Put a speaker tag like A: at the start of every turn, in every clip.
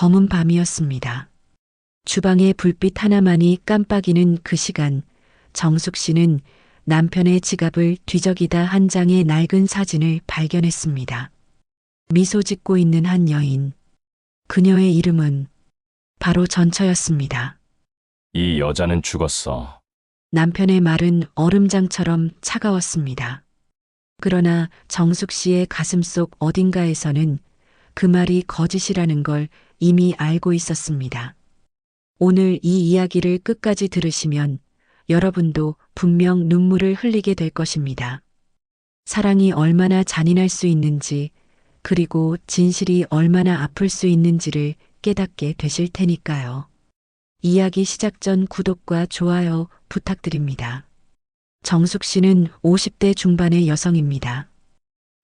A: 검은 밤이었습니다. 주방의 불빛 하나만이 깜빡이는 그 시간, 정숙 씨는 남편의 지갑을 뒤적이다 한 장의 낡은 사진을 발견했습니다. 미소 짓고 있는 한 여인. 그녀의 이름은 바로 전처였습니다.
B: 이 여자는 죽었어.
A: 남편의 말은 얼음장처럼 차가웠습니다. 그러나 정숙 씨의 가슴속 어딘가에서는 그 말이 거짓이라는 걸 이미 알고 있었습니다. 오늘 이 이야기를 끝까지 들으시면 여러분도 분명 눈물을 흘리게 될 것입니다. 사랑이 얼마나 잔인할 수 있는지, 그리고 진실이 얼마나 아플 수 있는지를 깨닫게 되실 테니까요. 이야기 시작 전 구독과 좋아요 부탁드립니다. 정숙 씨는 50대 중반의 여성입니다.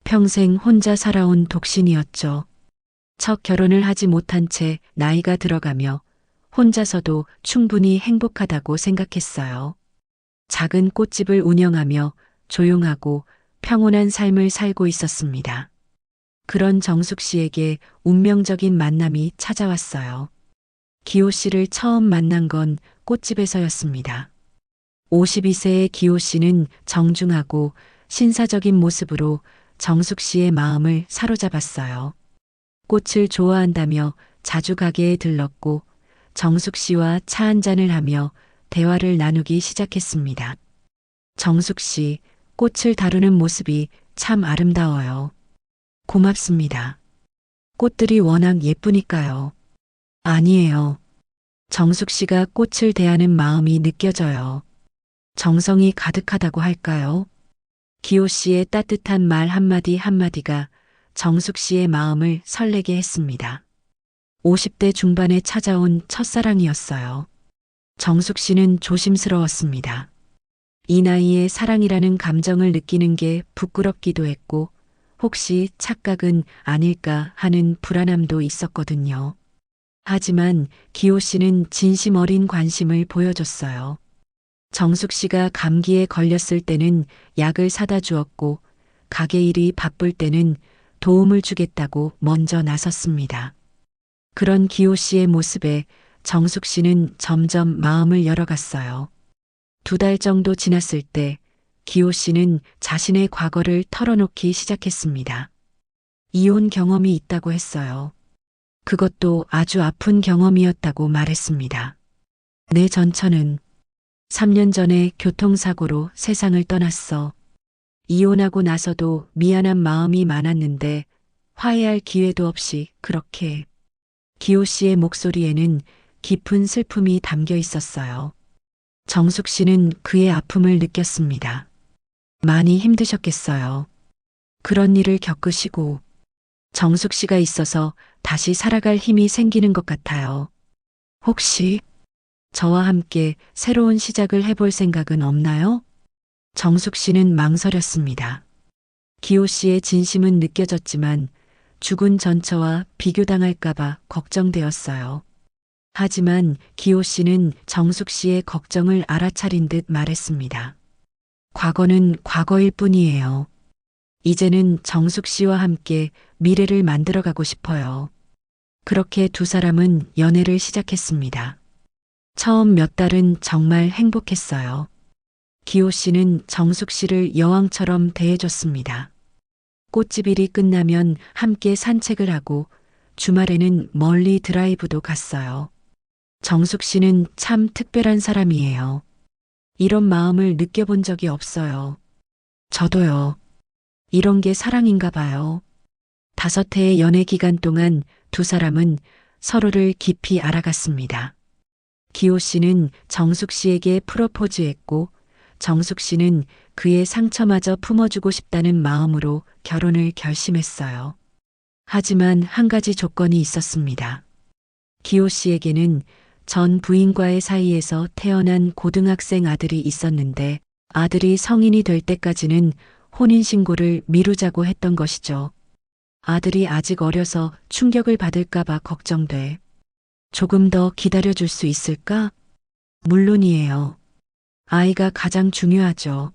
A: 평생 혼자 살아온 독신이었죠. 첫 결혼을 하지 못한 채 나이가 들어가며 혼자서도 충분히 행복하다고 생각했어요. 작은 꽃집을 운영하며 조용하고 평온한 삶을 살고 있었습니다. 그런 정숙 씨에게 운명적인 만남이 찾아왔어요. 기호 씨를 처음 만난 건 꽃집에서였습니다. 52세의 기호 씨는 정중하고 신사적인 모습으로 정숙 씨의 마음을 사로잡았어요. 꽃을 좋아한다며 자주 가게에 들렀고 정숙 씨와 차 한 잔을 하며 대화를 나누기 시작했습니다. 정숙 씨, 꽃을 다루는 모습이 참 아름다워요. 고맙습니다. 꽃들이 워낙 예쁘니까요. 아니에요. 정숙 씨가 꽃을 대하는 마음이 느껴져요. 정성이 가득하다고 할까요? 기호 씨의 따뜻한 말 한마디 한마디가 정숙 씨의 마음을 설레게 했습니다. 50대 중반에 찾아온 첫사랑이었어요. 정숙 씨는 조심스러웠습니다. 이 나이에 사랑이라는 감정을 느끼는 게 부끄럽기도 했고 혹시 착각은 아닐까 하는 불안함도 있었거든요. 하지만 기호 씨는 진심 어린 관심을 보여줬어요. 정숙 씨가 감기에 걸렸을 때는 약을 사다 주었고 가게 일이 바쁠 때는 도움을 주겠다고 먼저 나섰습니다. 그런 기호 씨의 모습에 정숙 씨는 점점 마음을 열어갔어요. 2달 정도 지났을 때 기호 씨는 자신의 과거를 털어놓기 시작했습니다. 이혼 경험이 있다고 했어요. 그것도 아주 아픈 경험이었다고 말했습니다. 내 전처는 3년 전에 교통사고로 세상을 떠났어. 이혼하고 나서도 미안한 마음이 많았는데 화해할 기회도 없이 그렇게. 기호 씨의 목소리에는 깊은 슬픔이 담겨 있었어요. 정숙 씨는 그의 아픔을 느꼈습니다. 많이 힘드셨겠어요. 그런 일을 겪으시고 정숙 씨가 있어서 다시 살아갈 힘이 생기는 것 같아요. 혹시 저와 함께 새로운 시작을 해볼 생각은 없나요? 정숙 씨는 망설였습니다. 기호 씨의 진심은 느껴졌지만 죽은 전처와 비교당할까봐 걱정되었어요. 하지만 기호 씨는 정숙 씨의 걱정을 알아차린 듯 말했습니다. 과거는 과거일 뿐이에요. 이제는 정숙 씨와 함께 미래를 만들어가고 싶어요. 그렇게 두 사람은 연애를 시작했습니다. 처음 몇 달은 정말 행복했어요. 기호 씨는 정숙 씨를 여왕처럼 대해줬습니다. 꽃집 일이 끝나면 함께 산책을 하고 주말에는 멀리 드라이브도 갔어요. 정숙 씨는 참 특별한 사람이에요. 이런 마음을 느껴본 적이 없어요. 저도요. 이런 게 사랑인가 봐요. 5해의 연애 기간 동안 두 사람은 서로를 깊이 알아갔습니다. 기호 씨는 정숙 씨에게 프로포즈했고 정숙 씨는 그의 상처마저 품어주고 싶다는 마음으로 결혼을 결심했어요. 하지만 한 가지 조건이 있었습니다. 기호 씨에게는 전 부인과의 사이에서 태어난 고등학생 아들이 있었는데 아들이 성인이 될 때까지는 혼인신고를 미루자고 했던 것이죠. 아들이 아직 어려서 충격을 받을까봐 걱정돼. 조금 더 기다려줄 수 있을까? 물론이에요. 아이가 가장 중요하죠.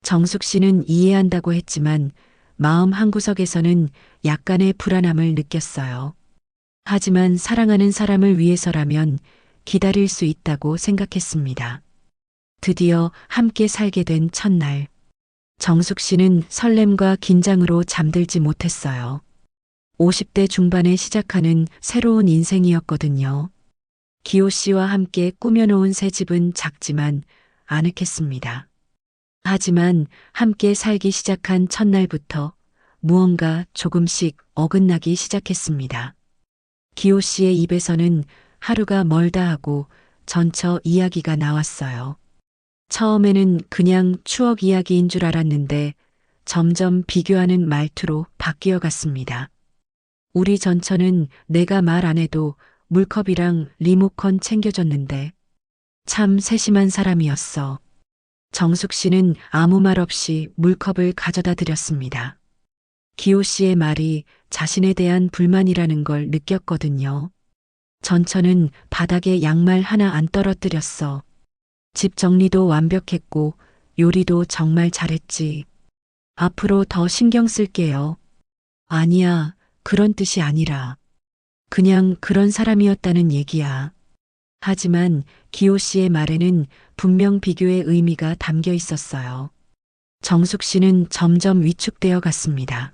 A: 정숙 씨는 이해한다고 했지만 마음 한구석에서는 약간의 불안함을 느꼈어요. 하지만 사랑하는 사람을 위해서라면 기다릴 수 있다고 생각했습니다. 드디어 함께 살게 된 첫날. 정숙 씨는 설렘과 긴장으로 잠들지 못했어요. 50대 중반에 시작하는 새로운 인생이었거든요. 기호 씨와 함께 꾸며놓은 새 집은 작지만 아늑했습니다. 하지만 함께 살기 시작한 첫날부터 무언가 조금씩 어긋나기 시작했습니다. 기호 씨의 입에서는 하루가 멀다 하고 전처 이야기가 나왔어요. 처음에는 그냥 추억 이야기인 줄 알았는데 점점 비교하는 말투로 바뀌어 갔습니다. 우리 전처는 내가 말 안 해도 물컵이랑 리모컨 챙겨줬는데 참 세심한 사람이었어. 정숙 씨는 아무 말 없이 물컵을 가져다 드렸습니다. 기호 씨의 말이 자신에 대한 불만이라는 걸 느꼈거든요. 전처는 바닥에 양말 하나 안 떨어뜨렸어. 집 정리도 완벽했고 요리도 정말 잘했지. 앞으로 더 신경 쓸게요. 아니야, 그런 뜻이 아니라. 그냥 그런 사람이었다는 얘기야. 하지만 기호 씨의 말에는 분명 비교의 의미가 담겨 있었어요. 정숙 씨는 점점 위축되어 갔습니다.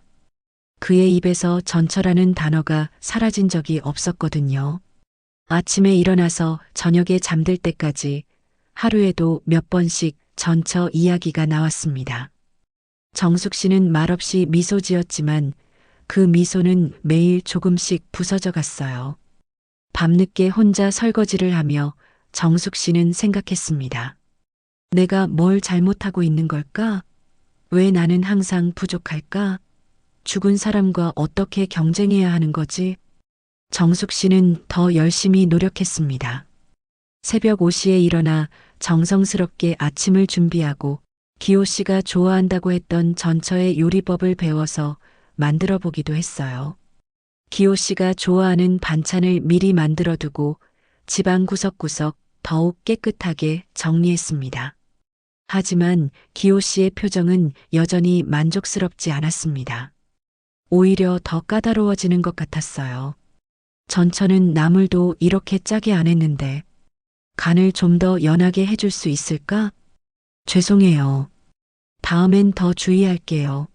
A: 그의 입에서 전처라는 단어가 사라진 적이 없었거든요. 아침에 일어나서 저녁에 잠들 때까지 하루에도 몇 번씩 전처 이야기가 나왔습니다. 정숙 씨는 말없이 미소 지었지만 그 미소는 매일 조금씩 부서져 갔어요. 밤늦게 혼자 설거지를 하며 정숙 씨는 생각했습니다. 내가 뭘 잘못하고 있는 걸까? 왜 나는 항상 부족할까? 죽은 사람과 어떻게 경쟁해야 하는 거지? 정숙 씨는 더 열심히 노력했습니다. 새벽 5시에 일어나 정성스럽게 아침을 준비하고 기호 씨가 좋아한다고 했던 전처의 요리법을 배워서 만들어 보기도 했어요. 기호 씨가 좋아하는 반찬을 미리 만들어 두고 집안 구석구석 더욱 깨끗하게 정리했습니다. 하지만 기호 씨의 표정은 여전히 만족스럽지 않았습니다. 오히려 더 까다로워지는 것 같았어요. 전처는 나물도 이렇게 짜게 안 했는데 간을 좀 더 연하게 해줄 수 있을까? 죄송해요. 다음엔 더 주의할게요.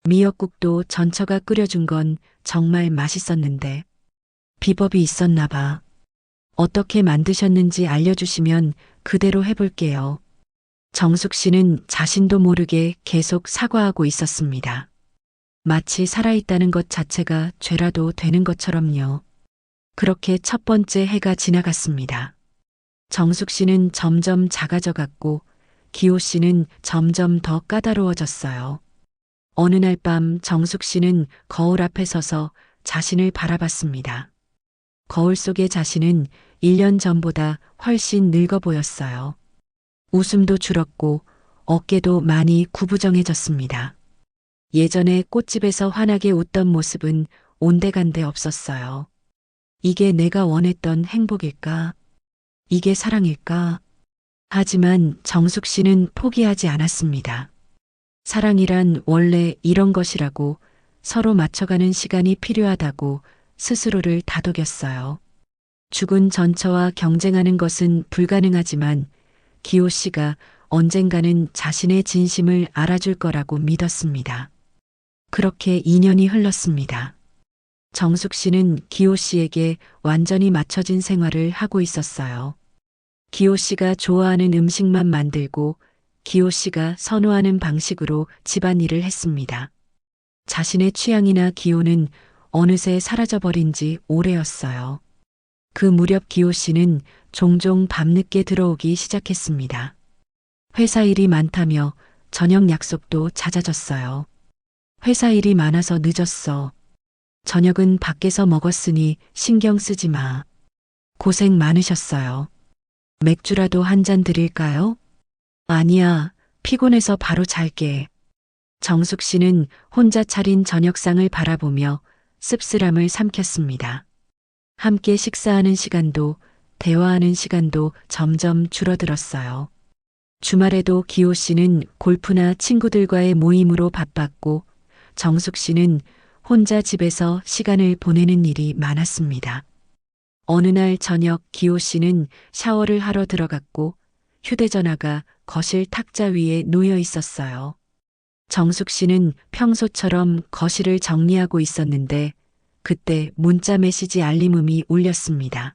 A: 미역국도 전처가 끓여준 건 정말 맛있었는데 비법이 있었나 봐. 어떻게 만드셨는지 알려주시면 그대로 해볼게요. 정숙 씨는 자신도 모르게 계속 사과하고 있었습니다. 마치 살아있다는 것 자체가 죄라도 되는 것처럼요. 그렇게 첫 번째 해가 지나갔습니다. 정숙 씨는 점점 작아져 갔고 기호 씨는 점점 더 까다로워졌어요. 어느 날 밤 정숙 씨는 거울 앞에 서서 자신을 바라봤습니다. 거울 속의 자신은 1년 전보다 훨씬 늙어 보였어요. 웃음도 줄었고 어깨도 많이 구부정해졌습니다. 예전에 꽃집에서 환하게 웃던 모습은 온데간데 없었어요. 이게 내가 원했던 행복일까? 이게 사랑일까? 하지만 정숙 씨는 포기하지 않았습니다. 사랑이란 원래 이런 것이라고, 서로 맞춰가는 시간이 필요하다고 스스로를 다독였어요. 죽은 전처와 경쟁하는 것은 불가능하지만 기호 씨가 언젠가는 자신의 진심을 알아줄 거라고 믿었습니다. 그렇게 2년이 흘렀습니다. 정숙 씨는 기호 씨에게 완전히 맞춰진 생활을 하고 있었어요. 기호 씨가 좋아하는 음식만 만들고 기호 씨가 선호하는 방식으로 집안일을 했습니다. 자신의 취향이나 기호는 어느새 사라져버린 지 오래였어요. 그 무렵 기호 씨는 종종 밤늦게 들어오기 시작했습니다. 회사 일이 많다며 저녁 약속도 잦아졌어요. 회사 일이 많아서 늦었어. 저녁은 밖에서 먹었으니 신경 쓰지 마. 고생 많으셨어요. 맥주라도 한 잔 드릴까요? 아니야, 피곤해서 바로 잘게. 정숙 씨는 혼자 차린 저녁상을 바라보며 씁쓸함을 삼켰습니다. 함께 식사하는 시간도, 대화하는 시간도 점점 줄어들었어요. 주말에도 기호 씨는 골프나 친구들과의 모임으로 바빴고 정숙 씨는 혼자 집에서 시간을 보내는 일이 많았습니다. 어느 날 저녁 기호 씨는 샤워를 하러 들어갔고 휴대전화가 거실 탁자 위에 놓여 있었어요. 정숙 씨는 평소처럼 거실을 정리하고 있었는데 그때 문자 메시지 알림음이 울렸습니다.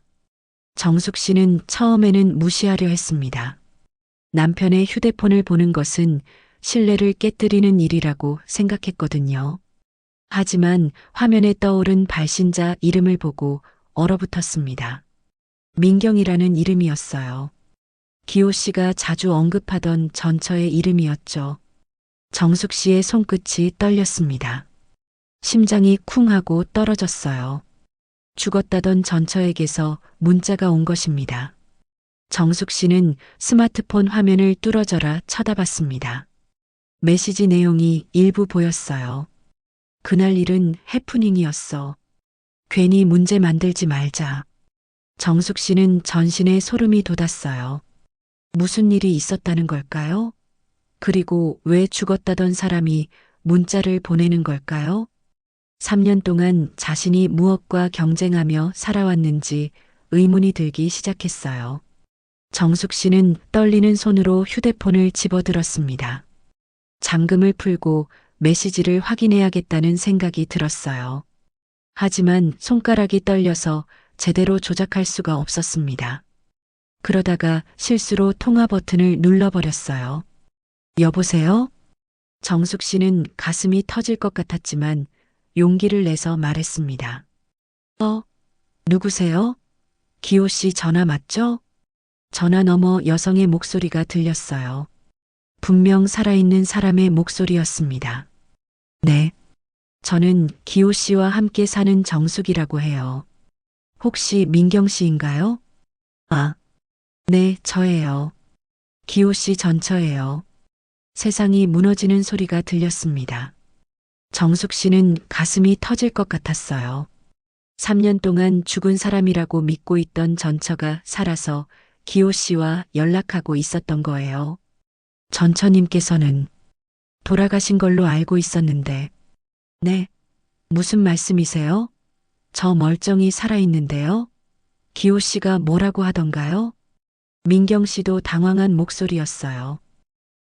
A: 정숙 씨는 처음에는 무시하려 했습니다. 남편의 휴대폰을 보는 것은 신뢰를 깨뜨리는 일이라고 생각했거든요. 하지만 화면에 떠오른 발신자 이름을 보고 얼어붙었습니다. 민경이라는 이름이었어요. 기호 씨가 자주 언급하던 전처의 이름이었죠. 정숙 씨의 손끝이 떨렸습니다. 심장이 쿵 하고 떨어졌어요. 죽었다던 전처에게서 문자가 온 것입니다. 정숙 씨는 스마트폰 화면을 뚫어져라 쳐다봤습니다. 메시지 내용이 일부 보였어요. 그날 일은 해프닝이었어. 괜히 문제 만들지 말자. 정숙 씨는 전신에 소름이 돋았어요. 무슨 일이 있었다는 걸까요? 그리고 왜 죽었다던 사람이 문자를 보내는 걸까요? 3년 동안 자신이 무엇과 경쟁하며 살아왔는지 의문이 들기 시작했어요. 정숙 씨는 떨리는 손으로 휴대폰을 집어들었습니다. 잠금을 풀고 메시지를 확인해야겠다는 생각이 들었어요. 하지만 손가락이 떨려서 제대로 조작할 수가 없었습니다. 그러다가 실수로 통화 버튼을 눌러버렸어요. 여보세요? 정숙 씨는 가슴이 터질 것 같았지만 용기를 내서 말했습니다. 누구세요? 기호 씨 전화 맞죠? 전화 너머 여성의 목소리가 들렸어요. 분명 살아있는 사람의 목소리였습니다. 네. 저는 기호 씨와 함께 사는 정숙이라고 해요. 혹시 민경 씨인가요? 아, 네, 저예요. 기호 씨 전처예요. 세상이 무너지는 소리가 들렸습니다. 정숙 씨는 가슴이 터질 것 같았어요. 3년 동안 죽은 사람이라고 믿고 있던 전처가 살아서 기호 씨와 연락하고 있었던 거예요. 전처님께서는 돌아가신 걸로 알고 있었는데, 네, 무슨 말씀이세요? 저 멀쩡히 살아있는데요? 기호 씨가 뭐라고 하던가요? 민경 씨도 당황한 목소리였어요.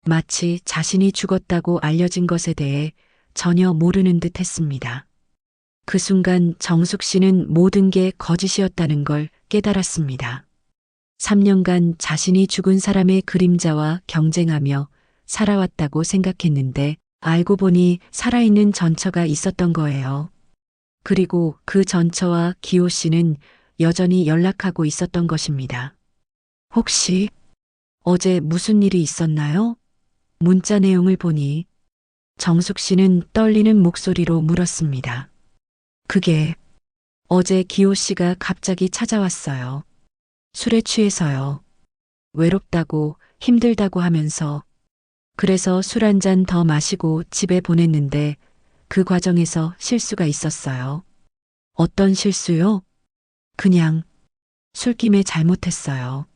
A: 마치 자신이 죽었다고 알려진 것에 대해 전혀 모르는 듯 했습니다. 그 순간 정숙 씨는 모든 게 거짓이었다는 걸 깨달았습니다. 3년간 자신이 죽은 사람의 그림자와 경쟁하며 살아왔다고 생각했는데 알고 보니 살아있는 전처가 있었던 거예요. 그리고 그 전처와 기호 씨는 여전히 연락하고 있었던 것입니다. 혹시 어제 무슨 일이 있었나요? 문자 내용을 보니 정숙 씨는 떨리는 목소리로 물었습니다. 그게 어제 기호 씨가 갑자기 찾아왔어요. 술에 취해서요. 외롭다고 힘들다고 하면서 그래서 술 한 잔 더 마시고 집에 보냈는데 그 과정에서 실수가 있었어요. 어떤 실수요? 그냥 술김에 잘못했어요.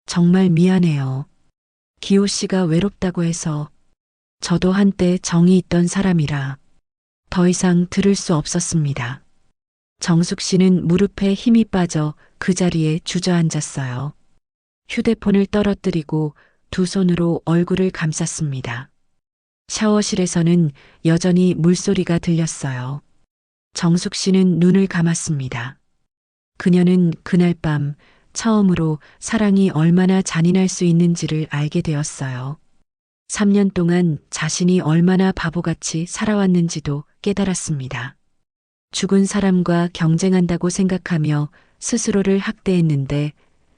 A: 정말 미안해요. 기호 씨가 외롭다고 해서 저도 한때 정이 있던 사람이라 더 이상 들을 수 없었습니다. 정숙 씨는 무릎에 힘이 빠져 그 자리에 주저앉았어요. 휴대폰을 떨어뜨리고 두 손으로 얼굴을 감쌌습니다. 샤워실에서는 여전히 물소리가 들렸어요. 정숙 씨는 눈을 감았습니다. 그녀는 그날 밤 처음으로 사랑이 얼마나 잔인할 수 있는지를 알게 되었어요. 3년 동안 자신이 얼마나 바보같이 살아왔는지도 깨달았습니다. 죽은 사람과 경쟁한다고 생각하며 스스로를 학대했는데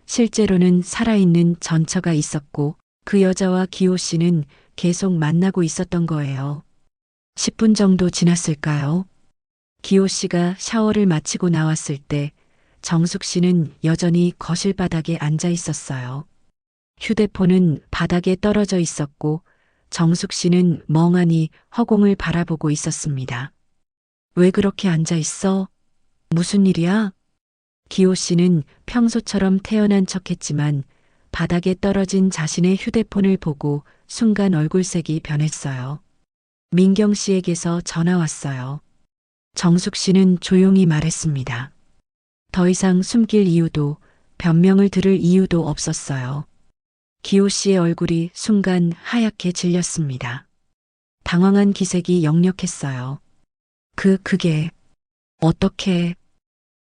A: 실제로는 살아있는 전처가 있었고 그 여자와 기호 씨는 계속 만나고 있었던 거예요. 10분 정도 지났을까요? 기호 씨가 샤워를 마치고 나왔을 때 정숙 씨는 여전히 거실 바닥에 앉아 있었어요. 휴대폰은 바닥에 떨어져 있었고 정숙 씨는 멍하니 허공을 바라보고 있었습니다. 왜 그렇게 앉아 있어? 무슨 일이야? 기호 씨는 평소처럼 태연한 척했지만 바닥에 떨어진 자신의 휴대폰을 보고 순간 얼굴색이 변했어요. 민경 씨에게서 전화 왔어요. 정숙 씨는 조용히 말했습니다. 더 이상 숨길 이유도 변명을 들을 이유도 없었어요. 기호 씨의 얼굴이 순간 하얗게 질렸습니다. 당황한 기색이 역력했어요. 그게 어떻게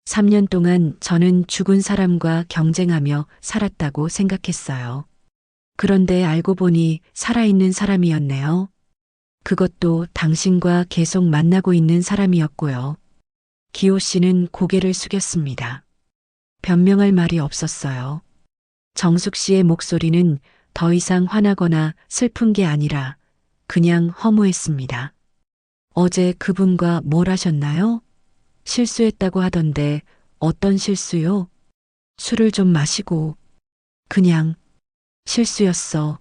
A: 3년 동안 저는 죽은 사람과 경쟁하며 살았다고 생각했어요. 그런데 알고 보니 살아있는 사람이었네요. 그것도 당신과 계속 만나고 있는 사람이었고요. 기호 씨는 고개를 숙였습니다. 변명할 말이 없었어요. 정숙 씨의 목소리는 더 이상 화나거나 슬픈 게 아니라 그냥 허무했습니다. 어제 그분과 뭘 하셨나요? 실수했다고 하던데 어떤 실수요? 술을 좀 마시고 그냥 실수였어.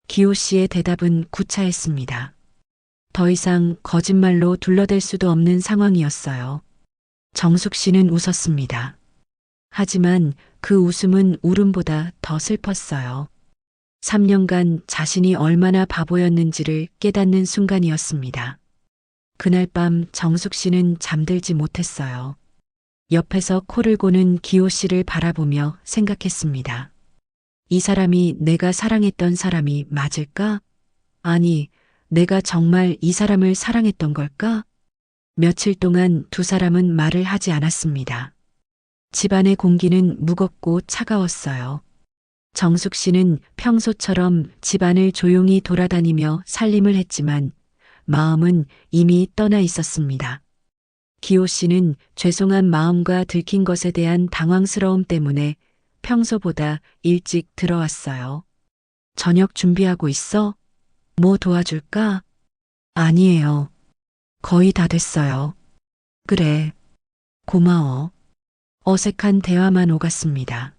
A: 기호 씨의 대답은 구차했습니다. 더 이상 거짓말로 둘러댈 수도 없는 상황이었어요. 정숙 씨는 웃었습니다. 하지만 그 웃음은 울음보다 더 슬펐어요. 3년간 자신이 얼마나 바보였는지를 깨닫는 순간이었습니다. 그날 밤 정숙 씨는 잠들지 못했어요. 옆에서 코를 고는 기호 씨를 바라보며 생각했습니다. 이 사람이 내가 사랑했던 사람이 맞을까? 아니, 내가 정말 이 사람을 사랑했던 걸까? 며칠 동안 두 사람은 말을 하지 않았습니다. 집안의 공기는 무겁고 차가웠어요. 정숙 씨는 평소처럼 집안을 조용히 돌아다니며 살림을 했지만 마음은 이미 떠나 있었습니다. 기호 씨는 죄송한 마음과 들킨 것에 대한 당황스러움 때문에 평소보다 일찍 들어왔어요. 저녁 준비하고 있어? 뭐 도와줄까? 아니에요. 거의 다 됐어요. 그래. 고마워. 어색한 대화만 오갔습니다.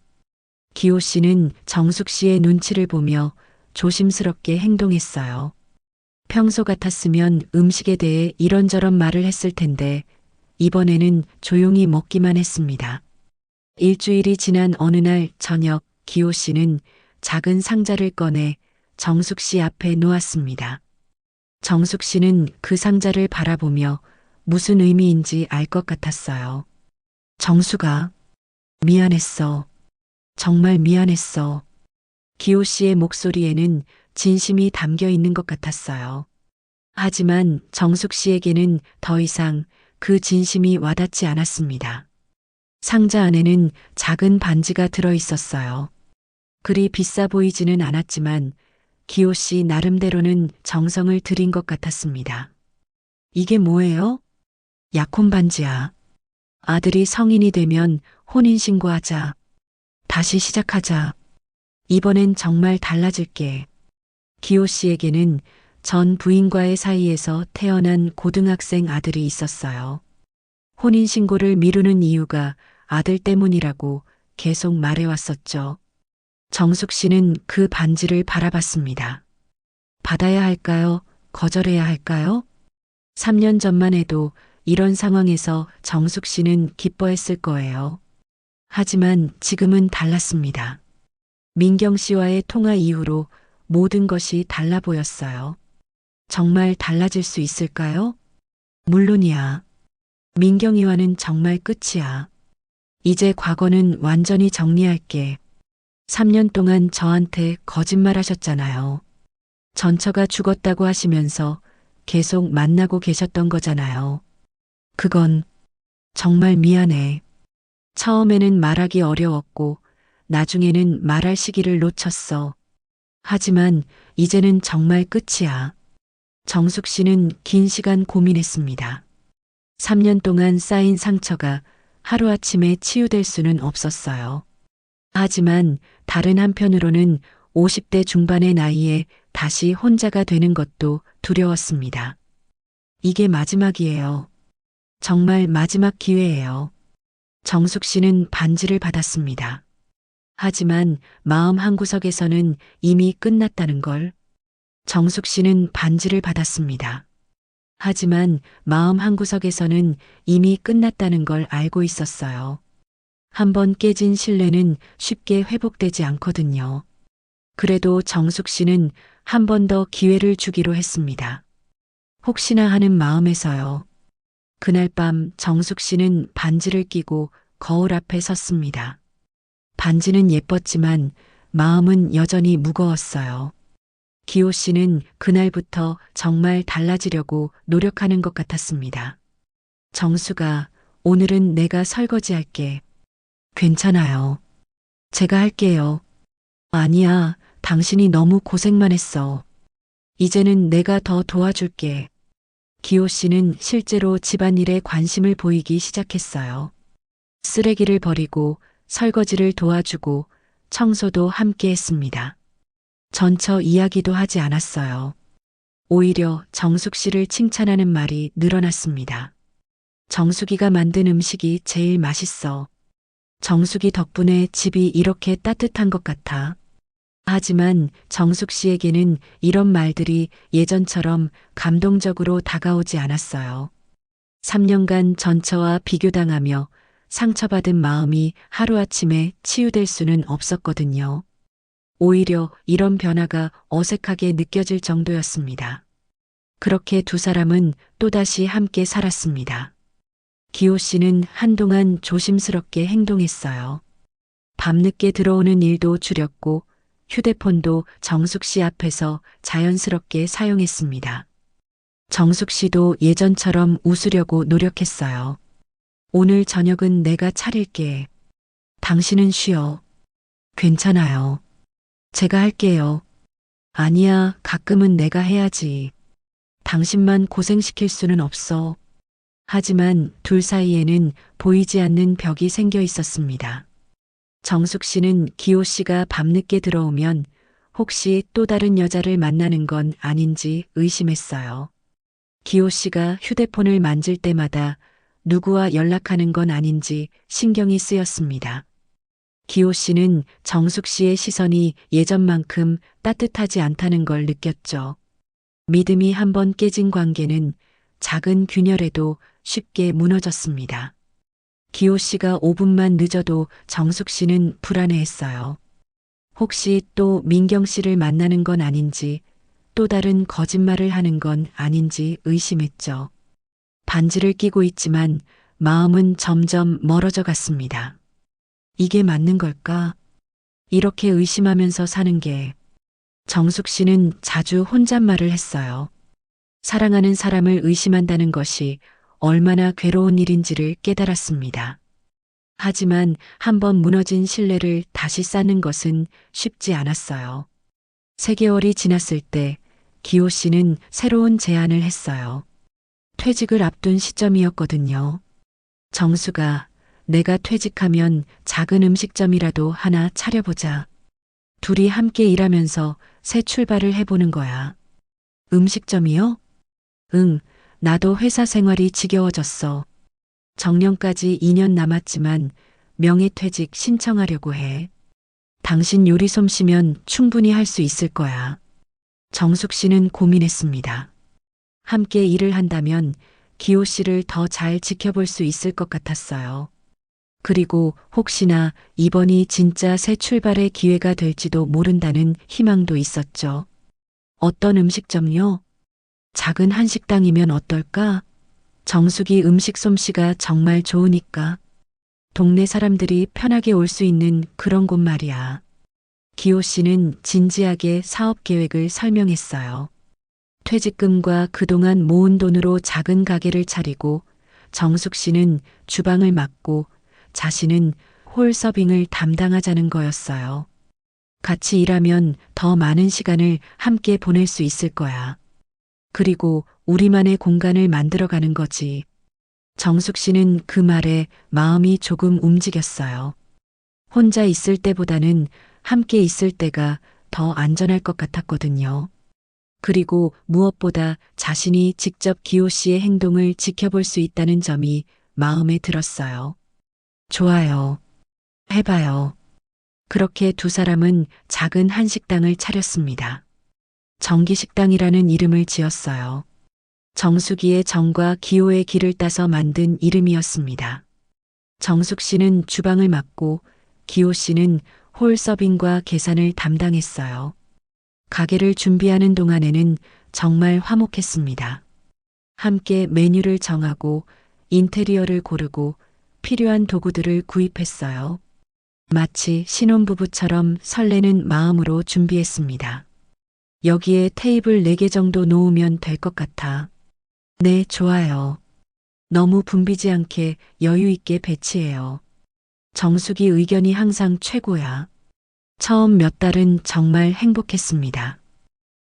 A: 기호 씨는 정숙 씨의 눈치를 보며 조심스럽게 행동했어요. 평소 같았으면 음식에 대해 이런저런 말을 했을 텐데 이번에는 조용히 먹기만 했습니다. 일주일이 지난 어느 날 저녁 기호 씨는 작은 상자를 꺼내 정숙 씨 앞에 놓았습니다. 정숙 씨는 그 상자를 바라보며 무슨 의미인지 알 것 같았어요. 정숙아, 미안했어. 정말 미안했어. 기호 씨의 목소리에는 진심이 담겨 있는 것 같았어요. 하지만 정숙 씨에게는 더 이상 그 진심이 와닿지 않았습니다. 상자 안에는 작은 반지가 들어 있었어요. 그리 비싸 보이지는 않았지만 기호 씨 나름대로는 정성을 들인 것 같았습니다. 이게 뭐예요? 약혼 반지야. 아들이 성인이 되면 혼인신고하자. 다시 시작하자. 이번엔 정말 달라질게. 기호 씨에게는 전 부인과의 사이에서 태어난 고등학생 아들이 있었어요. 혼인신고를 미루는 이유가 아들 때문이라고 계속 말해왔었죠. 정숙 씨는 그 반지를 바라봤습니다. 받아야 할까요? 거절해야 할까요? 3년 전만 해도 이런 상황에서 정숙 씨는 기뻐했을 거예요. 하지만 지금은 달랐습니다. 민경 씨와의 통화 이후로 모든 것이 달라 보였어요. 정말 달라질 수 있을까요? 물론이야. 민경이와는 정말 끝이야. 이제 과거는 완전히 정리할게. 3년 동안 저한테 거짓말 하셨잖아요. 전처가 죽었다고 하시면서 계속 만나고 계셨던 거잖아요. 그건 정말 미안해. 처음에는 말하기 어려웠고 나중에는 말할 시기를 놓쳤어. 하지만 이제는 정말 끝이야. 정숙 씨는 긴 시간 고민했습니다. 3년 동안 쌓인 상처가 하루아침에 치유될 수는 없었어요. 하지만 다른 한편으로는 50대 중반의 나이에 다시 혼자가 되는 것도 두려웠습니다. 이게 마지막이에요. 정말 마지막 기회예요. 정숙 씨는 반지를 받았습니다. 하지만 마음 한구석에서는 이미 끝났다는 걸. 정숙 씨는 반지를 받았습니다. 하지만 마음 한구석에서는 이미 끝났다는 걸 알고 있었어요. 한번 깨진 신뢰는 쉽게 회복되지 않거든요. 그래도 정숙 씨는 한 번 더 기회를 주기로 했습니다. 혹시나 하는 마음에서요. 그날 밤 정숙 씨는 반지를 끼고 거울 앞에 섰습니다. 반지는 예뻤지만 마음은 여전히 무거웠어요. 기호 씨는 그날부터 정말 달라지려고 노력하는 것 같았습니다. 정수가, 오늘은 내가 설거지할게. 괜찮아요. 제가 할게요. 아니야, 당신이 너무 고생만 했어. 이제는 내가 더 도와줄게. 기호 씨는 실제로 집안일에 관심을 보이기 시작했어요. 쓰레기를 버리고 설거지를 도와주고 청소도 함께 했습니다. 전처 이야기도 하지 않았어요. 오히려 정숙 씨를 칭찬하는 말이 늘어났습니다. 정숙이가 만든 음식이 제일 맛있어. 정숙이 덕분에 집이 이렇게 따뜻한 것 같아. 하지만 정숙 씨에게는 이런 말들이 예전처럼 감동적으로 다가오지 않았어요. 3년간 전처와 비교당하며 상처받은 마음이 하루아침에 치유될 수는 없었거든요. 오히려 이런 변화가 어색하게 느껴질 정도였습니다. 그렇게 두 사람은 또다시 함께 살았습니다. 기호 씨는 한동안 조심스럽게 행동했어요. 밤늦게 들어오는 일도 줄였고 휴대폰도 정숙 씨 앞에서 자연스럽게 사용했습니다. 정숙 씨도 예전처럼 웃으려고 노력했어요. 오늘 저녁은 내가 차릴게. 당신은 쉬어. 괜찮아요. 제가 할게요. 아니야, 가끔은 내가 해야지. 당신만 고생시킬 수는 없어. 하지만 둘 사이에는 보이지 않는 벽이 생겨 있었습니다. 정숙 씨는 기호 씨가 밤늦게 들어오면 혹시 또 다른 여자를 만나는 건 아닌지 의심했어요. 기호 씨가 휴대폰을 만질 때마다 누구와 연락하는 건 아닌지 신경이 쓰였습니다. 기호 씨는 정숙 씨의 시선이 예전만큼 따뜻하지 않다는 걸 느꼈죠. 믿음이 한번 깨진 관계는 작은 균열에도 쉽게 무너졌습니다. 기호 씨가 5분만 늦어도 정숙 씨는 불안해했어요. 혹시 또 민경 씨를 만나는 건 아닌지, 또 다른 거짓말을 하는 건 아닌지 의심했죠. 반지를 끼고 있지만 마음은 점점 멀어져 갔습니다. 이게 맞는 걸까? 이렇게 의심하면서 사는 게. 정숙 씨는 자주 혼잣말을 했어요. 사랑하는 사람을 의심한다는 것이 얼마나 괴로운 일인지를 깨달았습니다. 하지만 한번 무너진 신뢰를 다시 쌓는 것은 쉽지 않았어요. 3개월이 지났을 때 기호 씨는 새로운 제안을 했어요. 퇴직을 앞둔 시점이었거든요. 정수가, 내가 퇴직하면 작은 음식점이라도 하나 차려보자. 둘이 함께 일하면서 새 출발을 해보는 거야. 음식점이요? 응, 나도 회사 생활이 지겨워졌어. 정년까지 2년 남았지만 명예퇴직 신청하려고 해. 당신 요리 솜씨면 충분히 할 수 있을 거야. 정숙 씨는 고민했습니다. 함께 일을 한다면 기호 씨를 더 잘 지켜볼 수 있을 것 같았어요. 그리고 혹시나 이번이 진짜 새 출발의 기회가 될지도 모른다는 희망도 있었죠. 어떤 음식점요? 작은 한식당이면 어떨까? 정숙이 음식 솜씨가 정말 좋으니까. 동네 사람들이 편하게 올 수 있는 그런 곳 말이야. 기호 씨는 진지하게 사업 계획을 설명했어요. 퇴직금과 그동안 모은 돈으로 작은 가게를 차리고 정숙 씨는 주방을 맡고 자신은 홀 서빙을 담당하자는 거였어요. 같이 일하면 더 많은 시간을 함께 보낼 수 있을 거야. 그리고 우리만의 공간을 만들어가는 거지. 정숙 씨는 그 말에 마음이 조금 움직였어요. 혼자 있을 때보다는 함께 있을 때가 더 안전할 것 같았거든요. 그리고 무엇보다 자신이 직접 기호 씨의 행동을 지켜볼 수 있다는 점이 마음에 들었어요. 좋아요. 해봐요. 그렇게 두 사람은 작은 한식당을 차렸습니다. 정기식당이라는 이름을 지었어요. 정숙이의 정과 기호의 기를 따서 만든 이름이었습니다. 정숙 씨는 주방을 맡고 기호 씨는 홀 서빙과 계산을 담당했어요. 가게를 준비하는 동안에는 정말 화목했습니다. 함께 메뉴를 정하고 인테리어를 고르고 필요한 도구들을 구입했어요. 마치 신혼부부처럼 설레는 마음으로 준비했습니다. 여기에 테이블 4개 정도 놓으면 될 것 같아. 네, 좋아요. 너무 붐비지 않게 여유 있게 배치해요. 정숙이 의견이 항상 최고야. 처음 몇 달은 정말 행복했습니다.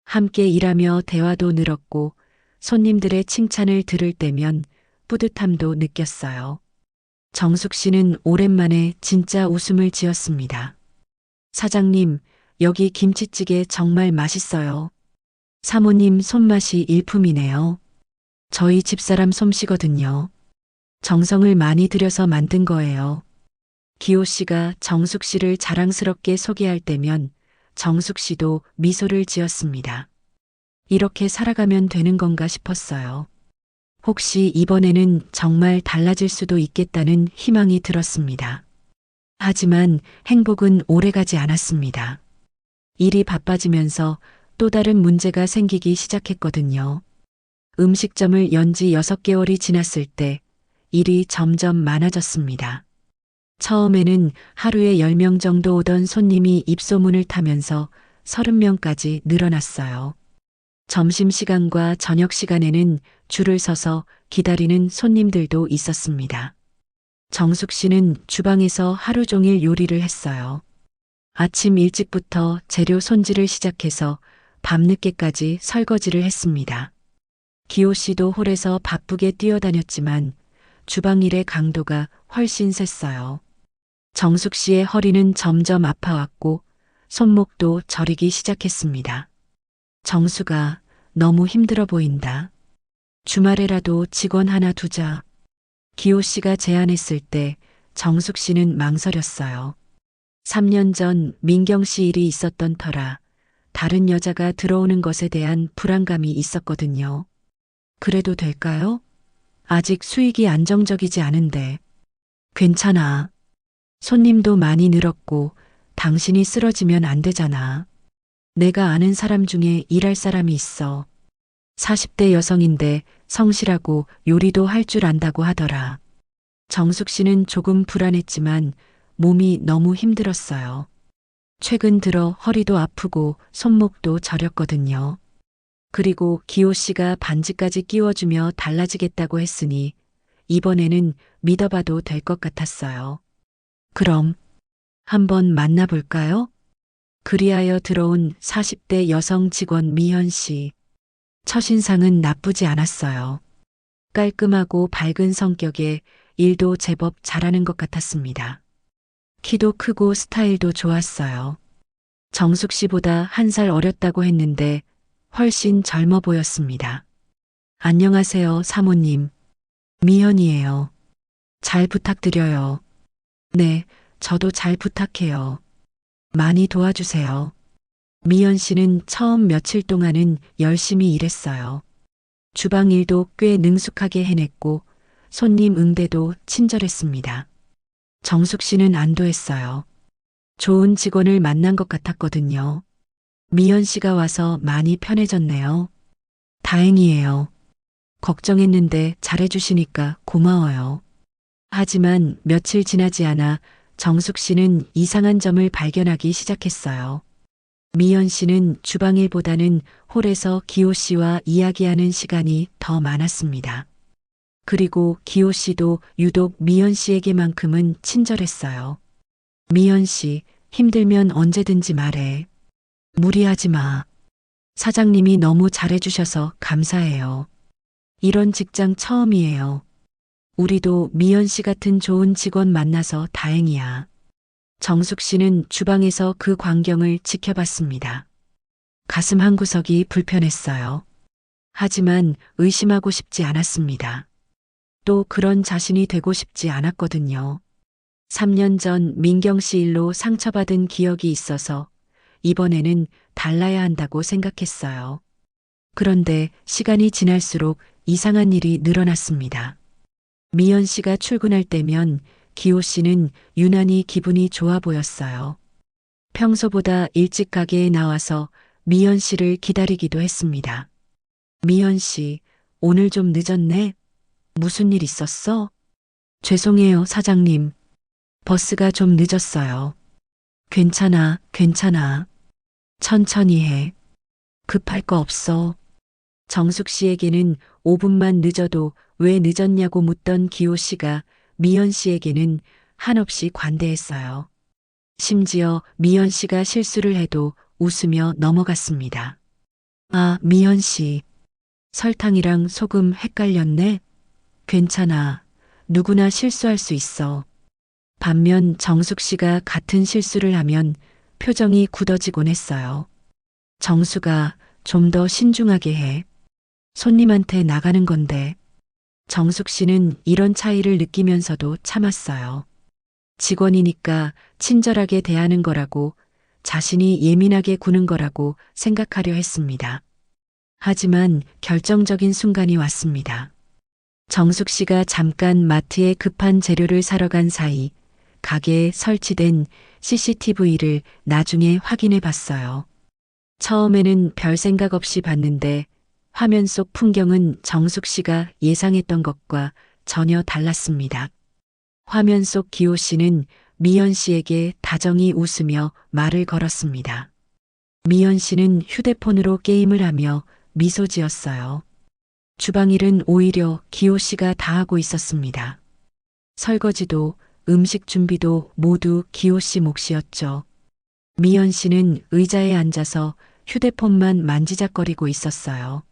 A: 함께 일하며 대화도 늘었고 손님들의 칭찬을 들을 때면 뿌듯함도 느꼈어요. 정숙 씨는 오랜만에 진짜 웃음을 지었습니다. 사장님, 여기 김치찌개 정말 맛있어요. 사모님 손맛이 일품이네요. 저희 집사람 솜씨거든요. 정성을 많이 들여서 만든 거예요. 기호 씨가 정숙 씨를 자랑스럽게 소개할 때면 정숙 씨도 미소를 지었습니다. 이렇게 살아가면 되는 건가 싶었어요. 혹시 이번에는 정말 달라질 수도 있겠다는 희망이 들었습니다. 하지만 행복은 오래가지 않았습니다. 일이 바빠지면서 또 다른 문제가 생기기 시작했거든요. 음식점을 연 지 6개월이 지났을 때 일이 점점 많아졌습니다. 처음에는 하루에 10명 정도 오던 손님이 입소문을 타면서 30명까지 늘어났어요. 점심시간과 저녁시간에는 줄을 서서 기다리는 손님들도 있었습니다. 정숙 씨는 주방에서 하루 종일 요리를 했어요. 아침 일찍부터 재료 손질을 시작해서 밤늦게까지 설거지를 했습니다. 기호 씨도 홀에서 바쁘게 뛰어다녔지만 주방 일의 강도가 훨씬 셌어요. 정숙 씨의 허리는 점점 아파왔고 손목도 저리기 시작했습니다. 정숙아, 너무 힘들어 보인다. 주말에라도 직원 하나 두자. 기호 씨가 제안했을 때 정숙 씨는 망설였어요. 3년 전 민경 씨 일이 있었던 터라 다른 여자가 들어오는 것에 대한 불안감이 있었거든요. 그래도 될까요? 아직 수익이 안정적이지 않은데. 괜찮아. 손님도 많이 늘었고 당신이 쓰러지면 안 되잖아. 내가 아는 사람 중에 일할 사람이 있어. 40대 여성인데 성실하고 요리도 할 줄 안다고 하더라. 정숙 씨는 조금 불안했지만 몸이 너무 힘들었어요. 최근 들어 허리도 아프고 손목도 저렸거든요. 그리고 기호 씨가 반지까지 끼워주며 달라지겠다고 했으니 이번에는 믿어봐도 될 것 같았어요. 그럼 한번 만나볼까요? 그리하여 들어온 40대 여성 직원 미현 씨. 첫인상은 나쁘지 않았어요. 깔끔하고 밝은 성격에 일도 제법 잘하는 것 같았습니다. 키도 크고 스타일도 좋았어요. 정숙 씨보다 1살 어렸다고 했는데 훨씬 젊어 보였습니다. 안녕하세요, 사모님. 미현이에요. 잘 부탁드려요. 네, 저도 잘 부탁해요. 많이 도와주세요. 미연 씨는 처음 며칠 동안은 열심히 일했어요. 주방 일도 꽤 능숙하게 해냈고 손님 응대도 친절했습니다. 정숙 씨는 안도했어요. 좋은 직원을 만난 것 같았거든요. 미연 씨가 와서 많이 편해졌네요. 다행이에요. 걱정했는데 잘해주시니까 고마워요. 하지만 며칠 지나지 않아 정숙 씨는 이상한 점을 발견하기 시작했어요. 미연 씨는 주방 일보다는 홀에서 기호 씨와 이야기하는 시간이 더 많았습니다. 그리고 기호 씨도 유독 미연 씨에게만큼은 친절했어요. 미연 씨, 힘들면 언제든지 말해. 무리하지 마. 사장님이 너무 잘해주셔서 감사해요. 이런 직장 처음이에요. 우리도 미연 씨 같은 좋은 직원 만나서 다행이야. 정숙 씨는 주방에서 그 광경을 지켜봤습니다. 가슴 한구석이 불편했어요. 하지만 의심하고 싶지 않았습니다. 또 그런 자신이 되고 싶지 않았거든요. 3년 전 민경 씨 일로 상처받은 기억이 있어서 이번에는 달라야 한다고 생각했어요. 그런데 시간이 지날수록 이상한 일이 늘어났습니다. 미연 씨가 출근할 때면 기호 씨는 유난히 기분이 좋아 보였어요. 평소보다 일찍 가게에 나와서 미연 씨를 기다리기도 했습니다. 미연 씨, 오늘 좀 늦었네? 무슨 일 있었어? 죄송해요, 사장님. 버스가 좀 늦었어요. 괜찮아, 괜찮아. 천천히 해. 급할 거 없어. 정숙 씨에게는 5분만 늦어도 왜 늦었냐고 묻던 기호 씨가 미연 씨에게는 한없이 관대했어요. 심지어 미연 씨가 실수를 해도 웃으며 넘어갔습니다. 아, 미연 씨. 설탕이랑 소금 헷갈렸네? 괜찮아. 누구나 실수할 수 있어. 반면 정숙 씨가 같은 실수를 하면 표정이 굳어지곤 했어요. 정수가 좀 더 신중하게 해. 손님한테 나가는 건데. 정숙 씨는 이런 차이를 느끼면서도 참았어요. 직원이니까 친절하게 대하는 거라고, 자신이 예민하게 구는 거라고 생각하려 했습니다. 하지만 결정적인 순간이 왔습니다. 정숙 씨가 잠깐 마트에 급한 재료를 사러 간 사이 가게에 설치된 CCTV를 나중에 확인해 봤어요. 처음에는 별 생각 없이 봤는데 화면 속 풍경은 정숙 씨가 예상했던 것과 전혀 달랐습니다. 화면 속 기호 씨는 미연 씨에게 다정히 웃으며 말을 걸었습니다. 미연 씨는 휴대폰으로 게임을 하며 미소 지었어요. 주방일은 오히려 기호 씨가 다 하고 있었습니다. 설거지도 음식 준비도 모두 기호 씨 몫이었죠. 미연 씨는 의자에 앉아서 휴대폰만 만지작거리고 있었어요.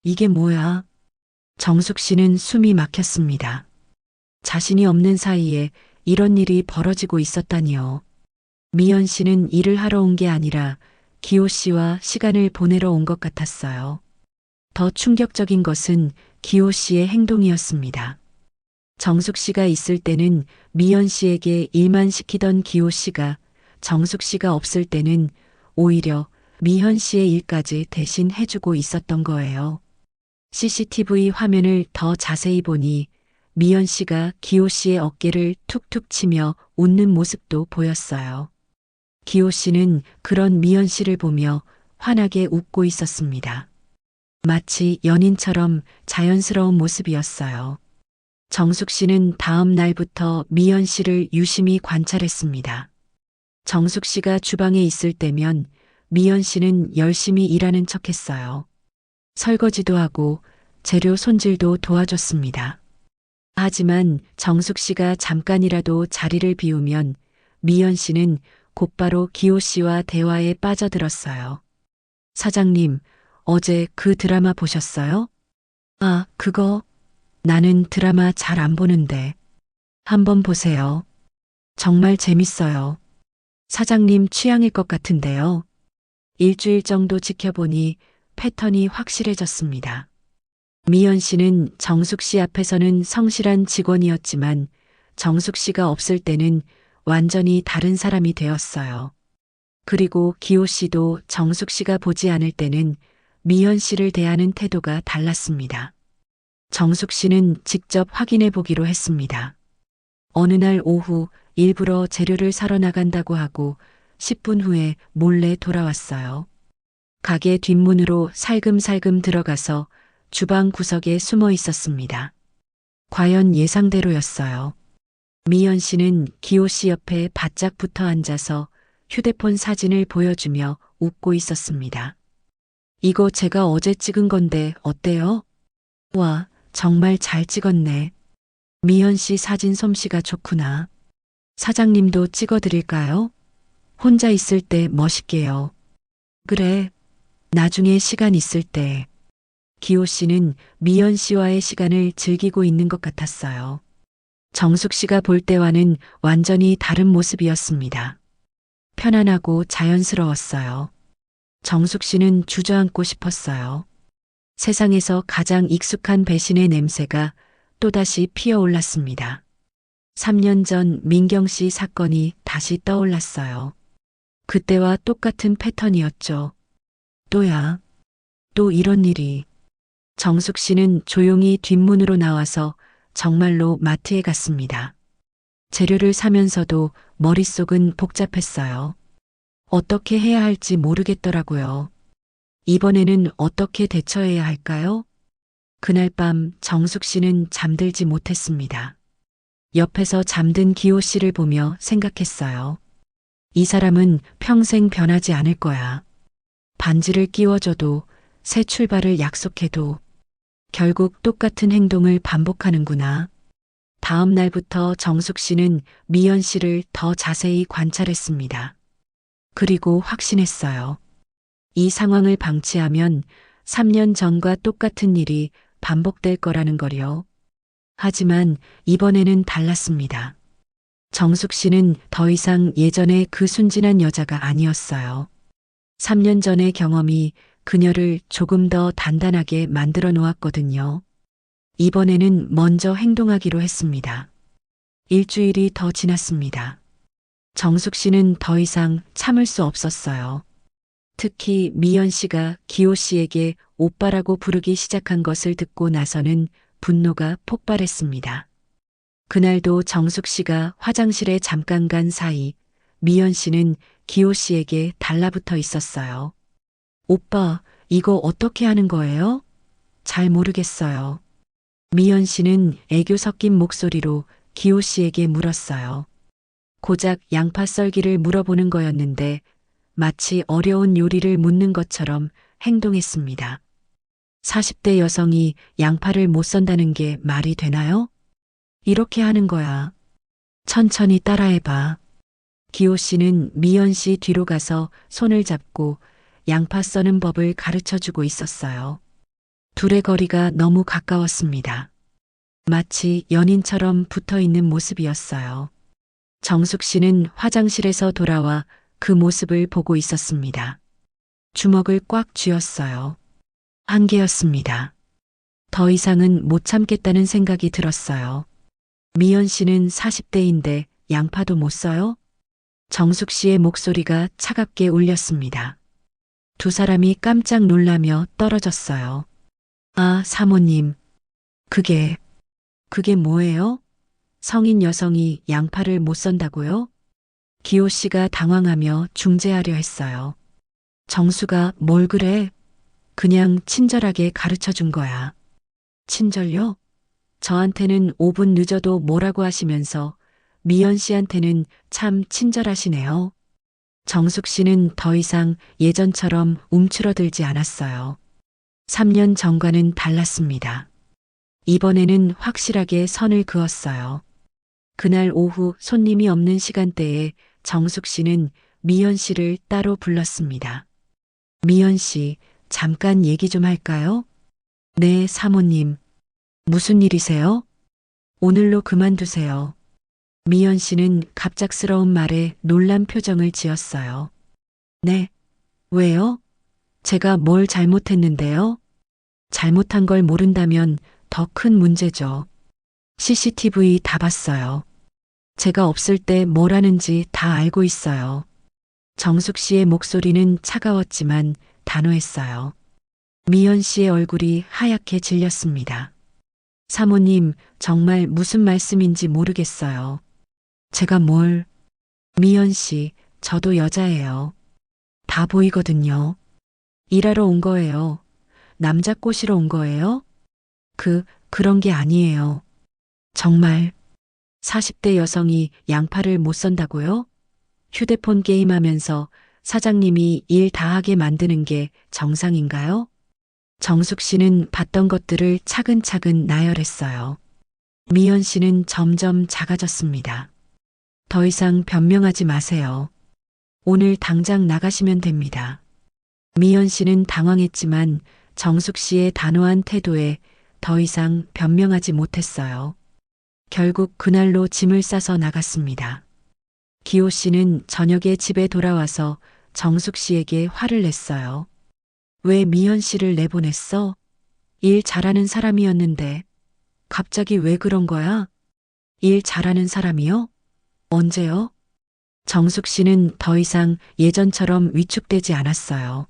A: 이게 뭐야? 정숙 씨는 숨이 막혔습니다. 자신이 없는 사이에 이런 일이 벌어지고 있었다니요. 미연 씨는 일을 하러 온 게 아니라 기호 씨와 시간을 보내러 온 것 같았어요. 더 충격적인 것은 기호 씨의 행동이었습니다. 정숙 씨가 있을 때는 미연 씨에게 일만 시키던 기호 씨가 정숙 씨가 없을 때는 오히려 미현 씨의 일까지 대신 해주고 있었던 거예요. CCTV 화면을 더 자세히 보니 미연 씨가 기호 씨의 어깨를 툭툭 치며 웃는 모습도 보였어요. 기호 씨는 그런 미연 씨를 보며 환하게 웃고 있었습니다. 마치 연인처럼 자연스러운 모습이었어요. 정숙 씨는 다음 날부터 미연 씨를 유심히 관찰했습니다. 정숙 씨가 주방에 있을 때면 미연 씨는 열심히 일하는 척 했어요. 설거지도 하고 재료 손질도 도와줬습니다. 하지만 정숙 씨가 잠깐이라도 자리를 비우면 미연 씨는 곧바로 기호 씨와 대화에 빠져들었어요. 사장님, 어제 그 드라마 보셨어요? 아, 그거? 나는 드라마 잘 안 보는데. 한번 보세요. 정말 재밌어요. 사장님 취향일 것 같은데요. 일주일 정도 지켜보니 패턴이 확실해졌습니다. 미연 씨는 정숙 씨 앞에서는 성실한 직원이었지만 정숙 씨가 없을 때는 완전히 다른 사람이 되었어요. 그리고 기호 씨도 정숙 씨가 보지 않을 때는 미연 씨를 대하는 태도가 달랐습니다. 정숙 씨는 직접 확인해 보기로 했습니다. 어느 날 오후 일부러 재료를 사러 나간다고 하고 10분 후에 몰래 돌아왔어요. 가게 뒷문으로 살금살금 들어가서 주방 구석에 숨어 있었습니다. 과연 예상대로였어요. 미연 씨는 기호 씨 옆에 바짝 붙어 앉아서 휴대폰 사진을 보여주며 웃고 있었습니다. 이거 제가 어제 찍은 건데 어때요? 와, 정말 잘 찍었네. 미연 씨 사진 솜씨가 좋구나. 사장님도 찍어드릴까요? 혼자 있을 때 멋있게요. 그래. 나중에 시간 있을 때. 기호 씨는 미연 씨와의 시간을 즐기고 있는 것 같았어요. 정숙 씨가 볼 때와는 완전히 다른 모습이었습니다. 편안하고 자연스러웠어요. 정숙 씨는 주저앉고 싶었어요. 세상에서 가장 익숙한 배신의 냄새가 또다시 피어올랐습니다. 3년 전 민경 씨 사건이 다시 떠올랐어요. 그때와 똑같은 패턴이었죠. 또야. 또 이런 일이. 정숙 씨는 조용히 뒷문으로 나와서 정말로 마트에 갔습니다. 재료를 사면서도 머릿속은 복잡했어요. 어떻게 해야 할지 모르겠더라고요. 이번에는 어떻게 대처해야 할까요? 그날 밤 정숙 씨는 잠들지 못했습니다. 옆에서 잠든 기호 씨를 보며 생각했어요. 이 사람은 평생 변하지 않을 거야. 반지를 끼워줘도, 새 출발을 약속해도 결국 똑같은 행동을 반복하는구나. 다음 날부터 정숙 씨는 미연 씨를 더 자세히 관찰했습니다. 그리고 확신했어요. 이 상황을 방치하면 3년 전과 똑같은 일이 반복될 거라는 거요. 하지만 이번에는 달랐습니다. 정숙 씨는 더 이상 예전의 그 순진한 여자가 아니었어요. 3년 전의 경험이 그녀를 조금 더 단단하게 만들어 놓았거든요. 이번에는 먼저 행동하기로 했습니다. 일주일이 더 지났습니다. 정숙 씨는 더 이상 참을 수 없었어요. 특히 미연 씨가 기호 씨에게 오빠라고 부르기 시작한 것을 듣고 나서는 분노가 폭발했습니다. 그날도 정숙 씨가 화장실에 잠깐 간 사이 미연 씨는 기호 씨에게 달라붙어 있었어요. 오빠, 이거 어떻게 하는 거예요? 잘 모르겠어요. 미연 씨는 애교 섞인 목소리로 기호 씨에게 물었어요. 고작 양파 썰기를 물어보는 거였는데 마치 어려운 요리를 묻는 것처럼 행동했습니다. 40대 여성이 양파를 못 썬다는 게 말이 되나요? 이렇게 하는 거야. 천천히 따라해봐. 기호 씨는 미연 씨 뒤로 가서 손을 잡고 양파 써는 법을 가르쳐 주고 있었어요. 둘의 거리가 너무 가까웠습니다. 마치 연인처럼 붙어 있는 모습이었어요. 정숙 씨는 화장실에서 돌아와 그 모습을 보고 있었습니다. 주먹을 꽉 쥐었어요. 한계였습니다. 더 이상은 못 참겠다는 생각이 들었어요. 미연 씨는 40대인데 양파도 못 써요? 정숙 씨의 목소리가 차갑게 울렸습니다. 두 사람이 깜짝 놀라며 떨어졌어요. 아, 사모님. 그게 뭐예요? 성인 여성이 양파를 못 썬다고요? 기호 씨가 당황하며 중재하려 했어요. 정수가 뭘 그래? 그냥 친절하게 가르쳐 준 거야. 친절요? 저한테는 5분 늦어도 뭐라고 하시면서 미연 씨한테는 참 친절하시네요. 정숙 씨는 더 이상 예전처럼 움츠러들지 않았어요. 3년 전과는 달랐습니다. 이번에는 확실하게 선을 그었어요. 그날 오후 손님이 없는 시간대에 정숙 씨는 미연 씨를 따로 불렀습니다. 미연 씨, 잠깐 얘기 좀 할까요? 네, 사모님. 무슨 일이세요? 오늘로 그만두세요. 미연 씨는 갑작스러운 말에 놀란 표정을 지었어요. 네, 왜요? 제가 뭘 잘못했는데요? 잘못한 걸 모른다면 더 큰 문제죠. CCTV 다 봤어요. 제가 없을 때 뭘 하는지 다 알고 있어요. 정숙 씨의 목소리는 차가웠지만 단호했어요. 미연 씨의 얼굴이 하얗게 질렸습니다. 사모님, 정말 무슨 말씀인지 모르겠어요. 제가 뭘... 미연 씨, 저도 여자예요. 다 보이거든요. 일하러 온 거예요. 남자 꼬시러 온 거예요? 그런 게 아니에요. 정말 40대 여성이 양파를 못 썬다고요? 휴대폰 게임하면서 사장님이 일 다 하게 만드는 게 정상인가요? 정숙 씨는 봤던 것들을 차근차근 나열했어요. 미연 씨는 점점 작아졌습니다. 더 이상 변명하지 마세요. 오늘 당장 나가시면 됩니다. 미연 씨는 당황했지만 정숙 씨의 단호한 태도에 더 이상 변명하지 못했어요. 결국 그날로 짐을 싸서 나갔습니다. 기호 씨는 저녁에 집에 돌아와서 정숙 씨에게 화를 냈어요. 왜 미연 씨를 내보냈어? 일 잘하는 사람이었는데 갑자기 왜 그런 거야? 일 잘하는 사람이요? 언제요? 정숙 씨는 더 이상 예전처럼 위축되지 않았어요.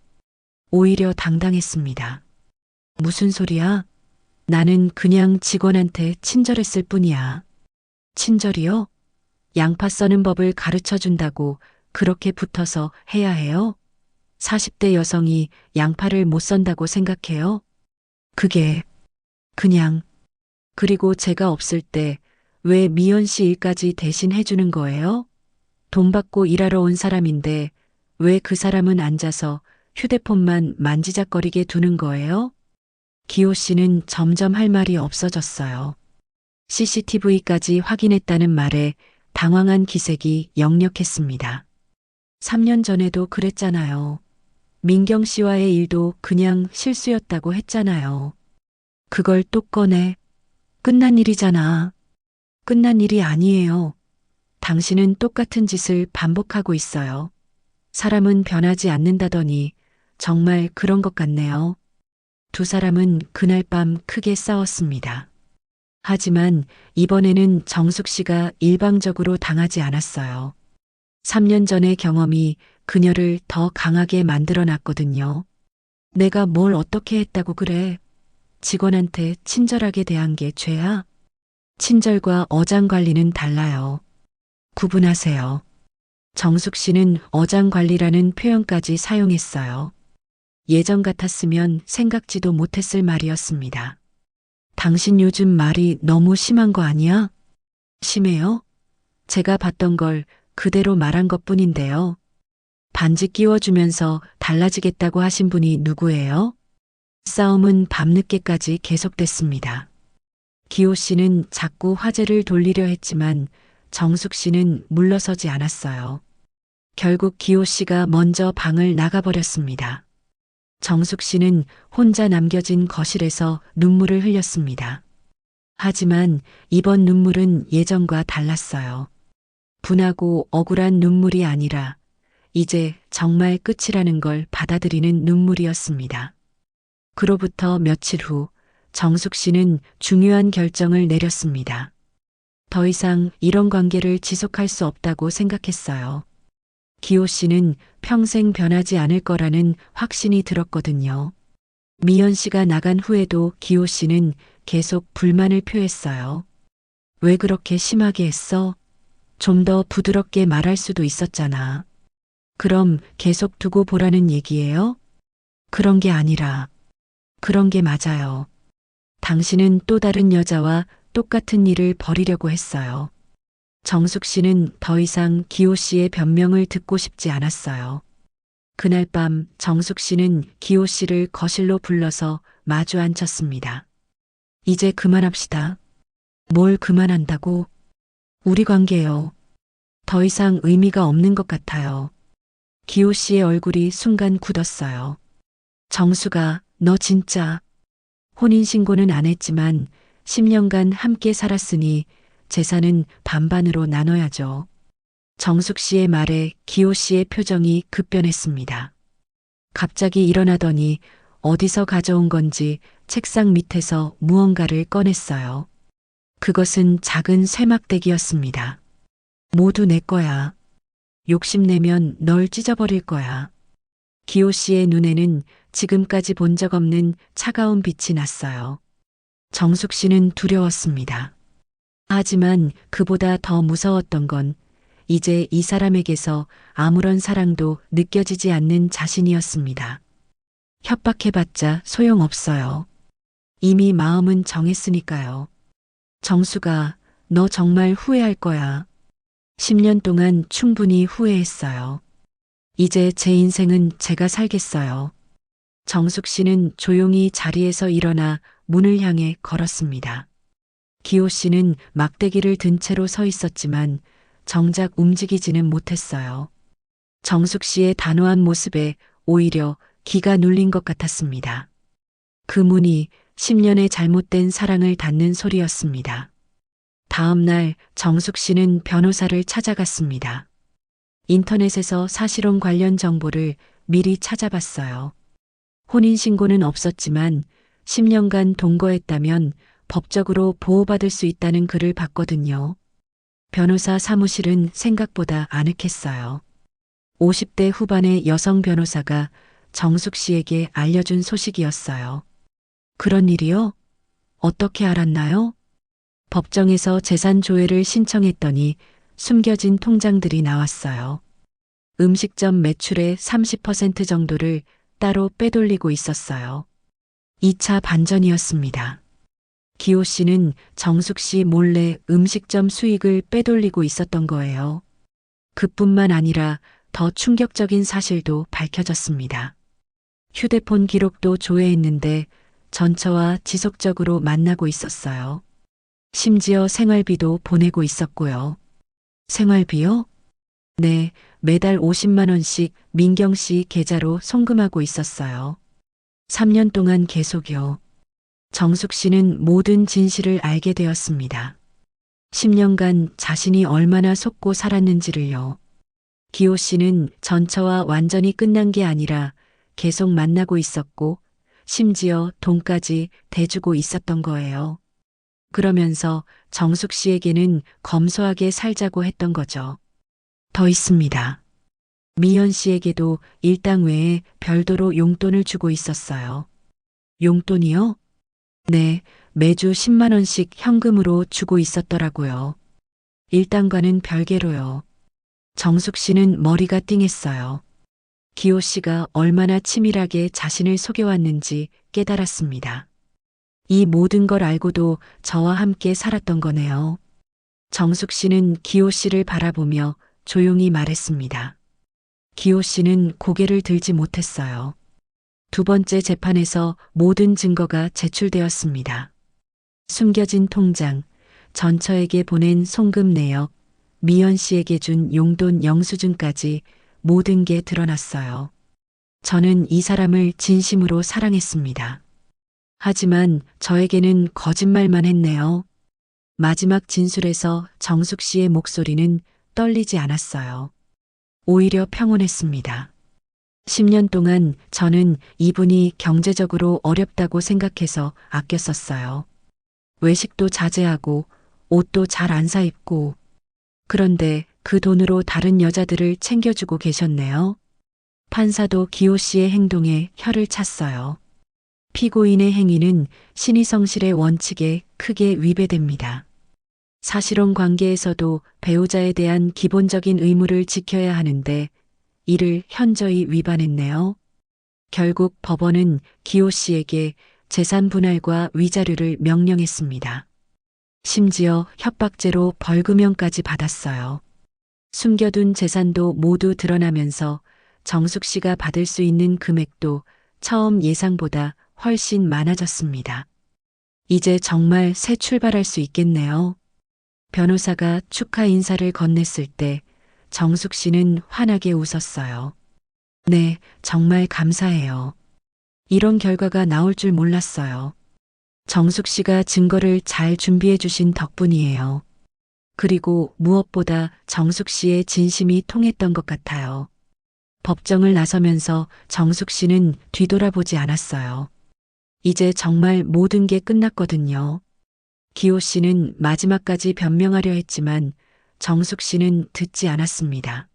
A: 오히려 당당했습니다. 무슨 소리야? 나는 그냥 직원한테 친절했을 뿐이야. 친절이요? 양파 써는 법을 가르쳐 준다고 그렇게 붙어서 해야 해요? 40대 여성이 양파를 못 썬다고 생각해요? 그게 그냥. 그리고 제가 없을 때 왜 미연 씨 일까지 대신 해주는 거예요? 돈 받고 일하러 온 사람인데 왜 그 사람은 앉아서 휴대폰만 만지작거리게 두는 거예요? 기호 씨는 점점 할 말이 없어졌어요. CCTV까지 확인했다는 말에 당황한 기색이 역력했습니다. 3년 전에도 그랬잖아요. 민경 씨와의 일도 그냥 실수였다고 했잖아요. 그걸 또 꺼내. 끝난 일이잖아. 끝난 일이 아니에요. 당신은 똑같은 짓을 반복하고 있어요. 사람은 변하지 않는다더니 정말 그런 것 같네요. 두 사람은 그날 밤 크게 싸웠습니다. 하지만 이번에는 정숙 씨가 일방적으로 당하지 않았어요. 3년 전의 경험이 그녀를 더 강하게 만들어 놨거든요. 내가 뭘 어떻게 했다고 그래? 직원한테 친절하게 대한 게 죄야? 친절과 어장관리는 달라요. 구분하세요. 정숙 씨는 어장관리라는 표현까지 사용했어요. 예전 같았으면 생각지도 못했을 말이었습니다. 당신 요즘 말이 너무 심한 거 아니야? 심해요? 제가 봤던 걸 그대로 말한 것 뿐인데요. 반지 끼워주면서 달라지겠다고 하신 분이 누구예요? 싸움은 밤늦게까지 계속됐습니다. 기호 씨는 자꾸 화제를 돌리려 했지만 정숙 씨는 물러서지 않았어요. 결국 기호 씨가 먼저 방을 나가버렸습니다. 정숙 씨는 혼자 남겨진 거실에서 눈물을 흘렸습니다. 하지만 이번 눈물은 예전과 달랐어요. 분하고 억울한 눈물이 아니라 이제 정말 끝이라는 걸 받아들이는 눈물이었습니다. 그로부터 며칠 후 정숙 씨는 중요한 결정을 내렸습니다. 더 이상 이런 관계를 지속할 수 없다고 생각했어요. 기호 씨는 평생 변하지 않을 거라는 확신이 들었거든요. 미연 씨가 나간 후에도 기호 씨는 계속 불만을 표했어요. 왜 그렇게 심하게 했어? 좀 더 부드럽게 말할 수도 있었잖아. 그럼 계속 두고 보라는 얘기예요? 그런 게 아니라, 그런 게 맞아요. 당신은 또 다른 여자와 똑같은 일을 벌이려고 했어요. 정숙 씨는 더 이상 기호 씨의 변명을 듣고 싶지 않았어요. 그날 밤 정숙 씨는 기호 씨를 거실로 불러서 마주 앉혔습니다. 이제 그만합시다. 뭘 그만한다고? 우리 관계요. 더 이상 의미가 없는 것 같아요. 기호 씨의 얼굴이 순간 굳었어요. 정수가, 너 진짜. 혼인신고는 안 했지만 10년간 함께 살았으니 재산은 반반으로 나눠야죠. 정숙 씨의 말에 기호 씨의 표정이 급변했습니다. 갑자기 일어나더니 어디서 가져온 건지 책상 밑에서 무언가를 꺼냈어요. 그것은 작은 쇠막대기였습니다. 모두 내 거야. 욕심내면 널 찢어버릴 거야. 기호 씨의 눈에는 지금까지 본 적 없는 차가운 빛이 났어요. 정숙 씨는 두려웠습니다. 하지만 그보다 더 무서웠던 건 이제 이 사람에게서 아무런 사랑도 느껴지지 않는 자신이었습니다. 협박해봤자 소용없어요. 이미 마음은 정했으니까요. 정수가, 너 정말 후회할 거야. 10년 동안 충분히 후회했어요. 이제 제 인생은 제가 살겠어요. 정숙 씨는 조용히 자리에서 일어나 문을 향해 걸었습니다. 기호 씨는 막대기를 든 채로 서 있었지만 정작 움직이지는 못했어요. 정숙 씨의 단호한 모습에 오히려 기가 눌린 것 같았습니다. 그 문이 10년의 잘못된 사랑을 닫는 소리였습니다. 다음 날 정숙 씨는 변호사를 찾아갔습니다. 인터넷에서 사실혼 관련 정보를 미리 찾아봤어요. 혼인신고는 없었지만 10년간 동거했다면 법적으로 보호받을 수 있다는 글을 봤거든요. 변호사 사무실은 생각보다 아늑했어요. 50대 후반의 여성 변호사가 정숙 씨에게 알려준 소식이었어요. 그런 일이요? 어떻게 알았나요? 법정에서 재산 조회를 신청했더니 숨겨진 통장들이 나왔어요. 음식점 매출의 30% 정도를 따로 빼돌리고 있었어요. 2차 반전이었습니다. 기호 씨는 정숙 씨 몰래 음식점 수익을 빼돌리고 있었던 거예요. 그뿐만 아니라 더 충격적인 사실도 밝혀졌습니다. 휴대폰 기록도 조회했는데 전처와 지속적으로 만나고 있었어요. 심지어 생활비도 보내고 있었고요. 생활비요? 네, 매달 50만 원씩 민경 씨 계좌로 송금하고 있었어요. 3년 동안 계속요. 정숙 씨는 모든 진실을 알게 되었습니다. 10년간 자신이 얼마나 속고 살았는지를요. 기호 씨는 전처와 완전히 끝난 게 아니라 계속 만나고 있었고 심지어 돈까지 대주고 있었던 거예요. 그러면서 정숙 씨에게는 검소하게 살자고 했던 거죠. 더 있습니다. 미연 씨에게도 일당 외에 별도로 용돈을 주고 있었어요. 용돈이요? 네, 매주 10만 원씩 현금으로 주고 있었더라고요. 일당과는 별개로요. 정숙 씨는 머리가 띵했어요. 기호 씨가 얼마나 치밀하게 자신을 속여왔는지 깨달았습니다. 이 모든 걸 알고도 저와 함께 살았던 거네요. 정숙 씨는 기호 씨를 바라보며 조용히 말했습니다. 기호 씨는 고개를 들지 못했어요. 두 번째 재판에서 모든 증거가 제출되었습니다. 숨겨진 통장, 전처에게 보낸 송금 내역, 미연 씨에게 준 용돈 영수증까지 모든 게 드러났어요. 저는 이 사람을 진심으로 사랑했습니다. 하지만 저에게는 거짓말만 했네요. 마지막 진술에서 정숙 씨의 목소리는 떨리지 않았어요. 오히려 평온했습니다. 10년 동안 저는 이분이 경제적으로 어렵다고 생각해서 아껴 썼어요. 외식도 자제하고 옷도 잘 안 사입고 그런데 그 돈으로 다른 여자들을 챙겨주고 계셨네요. 판사도 기호 씨의 행동에 혀를 찼어요. 피고인의 행위는 신의성실의 원칙에 크게 위배됩니다. 사실혼 관계에서도 배우자에 대한 기본적인 의무를 지켜야 하는데 이를 현저히 위반했네요. 결국 법원은 기호 씨에게 재산 분할과 위자료를 명령했습니다. 심지어 협박죄로 벌금형까지 받았어요. 숨겨둔 재산도 모두 드러나면서 정숙 씨가 받을 수 있는 금액도 처음 예상보다 훨씬 많아졌습니다. 이제 정말 새 출발할 수 있겠네요. 변호사가 축하 인사를 건넸을 때 정숙 씨는 환하게 웃었어요. 네, 정말 감사해요. 이런 결과가 나올 줄 몰랐어요. 정숙 씨가 증거를 잘 준비해 주신 덕분이에요. 그리고 무엇보다 정숙 씨의 진심이 통했던 것 같아요. 법정을 나서면서 정숙 씨는 뒤돌아보지 않았어요. 이제 정말 모든 게 끝났거든요. 기호 씨는 마지막까지 변명하려 했지만 정숙 씨는 듣지 않았습니다.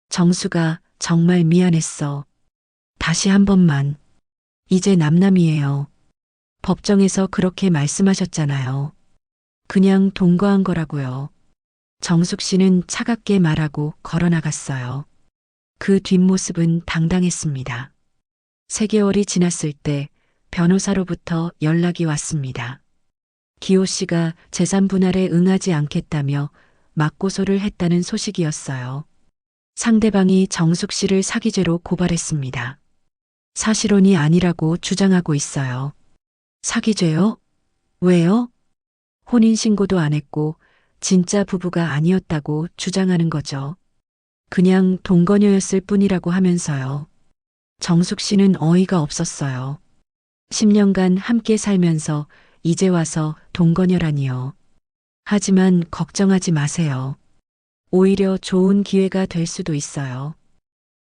A: 정수가 정말 미안했어. 다시 한 번만. 이제 남남이에요. 법정에서 그렇게 말씀하셨잖아요. 그냥 동거한 거라고요. 정숙 씨는 차갑게 말하고 걸어나갔어요. 그 뒷모습은 당당했습니다. 3개월이 지났을 때 변호사로부터 연락이 왔습니다. 기호 씨가 재산 분할에 응하지 않겠다며 맞고소를 했다는 소식이었어요. 상대방이 정숙 씨를 사기죄로 고발했습니다. 사실혼이 아니라고 주장하고 있어요. 사기죄요? 왜요? 혼인신고도 안 했고 진짜 부부가 아니었다고 주장하는 거죠. 그냥 동거녀였을 뿐이라고 하면서요. 정숙 씨는 어이가 없었어요. 10년간 함께 살면서 이제 와서 동거녀라니요. 하지만 걱정하지 마세요. 오히려 좋은 기회가 될 수도 있어요.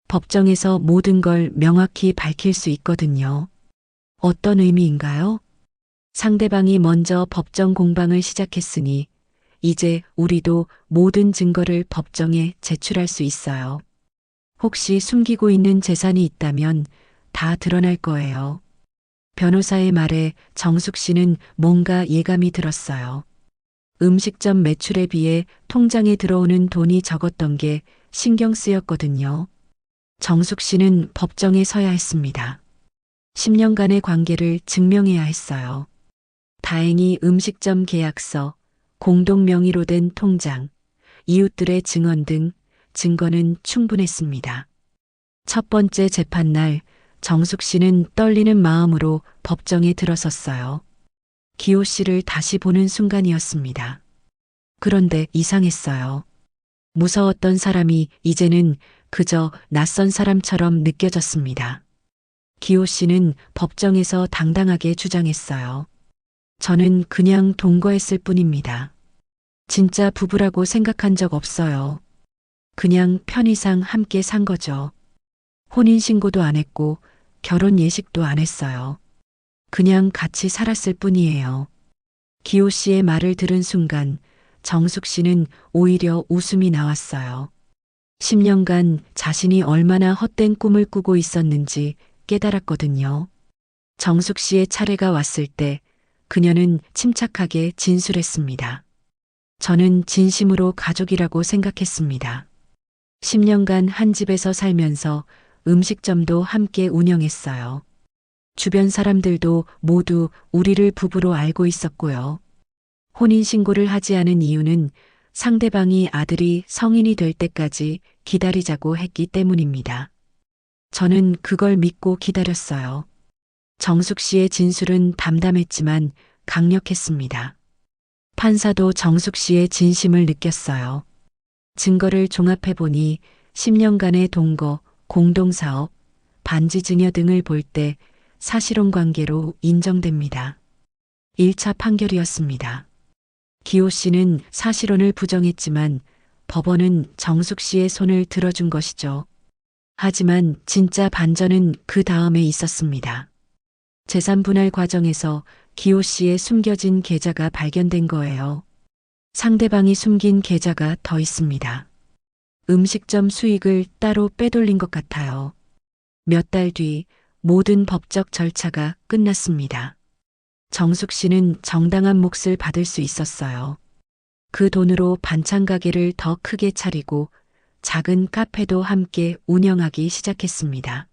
A: 법정에서 모든 걸 명확히 밝힐 수 있거든요. 어떤 의미인가요? 상대방이 먼저 법정 공방을 시작했으니 이제 우리도 모든 증거를 법정에 제출할 수 있어요. 혹시 숨기고 있는 재산이 있다면 다 드러날 거예요. 변호사의 말에 정숙 씨는 뭔가 예감이 들었어요. 음식점 매출에 비해 통장에 들어오는 돈이 적었던 게 신경 쓰였거든요. 정숙 씨는 법정에 서야 했습니다. 10년간의 관계를 증명해야 했어요. 다행히 음식점 계약서, 공동 명의로 된 통장, 이웃들의 증언 등 증거는 충분했습니다. 첫 번째 재판날 정숙 씨는 떨리는 마음으로 법정에 들어섰어요. 기호 씨를 다시 보는 순간이었습니다. 그런데 이상했어요. 무서웠던 사람이 이제는 그저 낯선 사람처럼 느껴졌습니다. 기호 씨는 법정에서 당당하게 주장했어요. 저는 그냥 동거했을 뿐입니다. 진짜 부부라고 생각한 적 없어요. 그냥 편의상 함께 산 거죠. 혼인신고도 안 했고 결혼 예식도 안 했어요. 그냥 같이 살았을 뿐이에요. 기호 씨의 말을 들은 순간 정숙 씨는 오히려 웃음이 나왔어요. 10년간 자신이 얼마나 헛된 꿈을 꾸고 있었는지 깨달았거든요. 정숙 씨의 차례가 왔을 때 그녀는 침착하게 진술했습니다. 저는 진심으로 가족이라고 생각했습니다. 10년간 한 집에서 살면서 음식점도 함께 운영했어요. 주변 사람들도 모두 우리를 부부로 알고 있었고요. 혼인신고를 하지 않은 이유는 상대방이 아들이 성인이 될 때까지 기다리자고 했기 때문입니다. 저는 그걸 믿고 기다렸어요. 정숙 씨의 진술은 담담했지만 강력했습니다. 판사도 정숙 씨의 진심을 느꼈어요. 증거를 종합해보니 10년간의 동거, 공동사업, 반지증여 등을 볼 때 사실혼 관계로 인정됩니다. 1차 판결이었습니다. 기호 씨는 사실혼을 부정했지만 법원은 정숙 씨의 손을 들어준 것이죠. 하지만 진짜 반전은 그 다음에 있었습니다. 재산 분할 과정에서 기호 씨의 숨겨진 계좌가 발견된 거예요. 상대방이 숨긴 계좌가 더 있습니다. 음식점 수익을 따로 빼돌린 것 같아요. 몇 달 뒤 모든 법적 절차가 끝났습니다. 정숙 씨는 정당한 몫을 받을 수 있었어요. 그 돈으로 반찬 가게를 더 크게 차리고 작은 카페도 함께 운영하기 시작했습니다.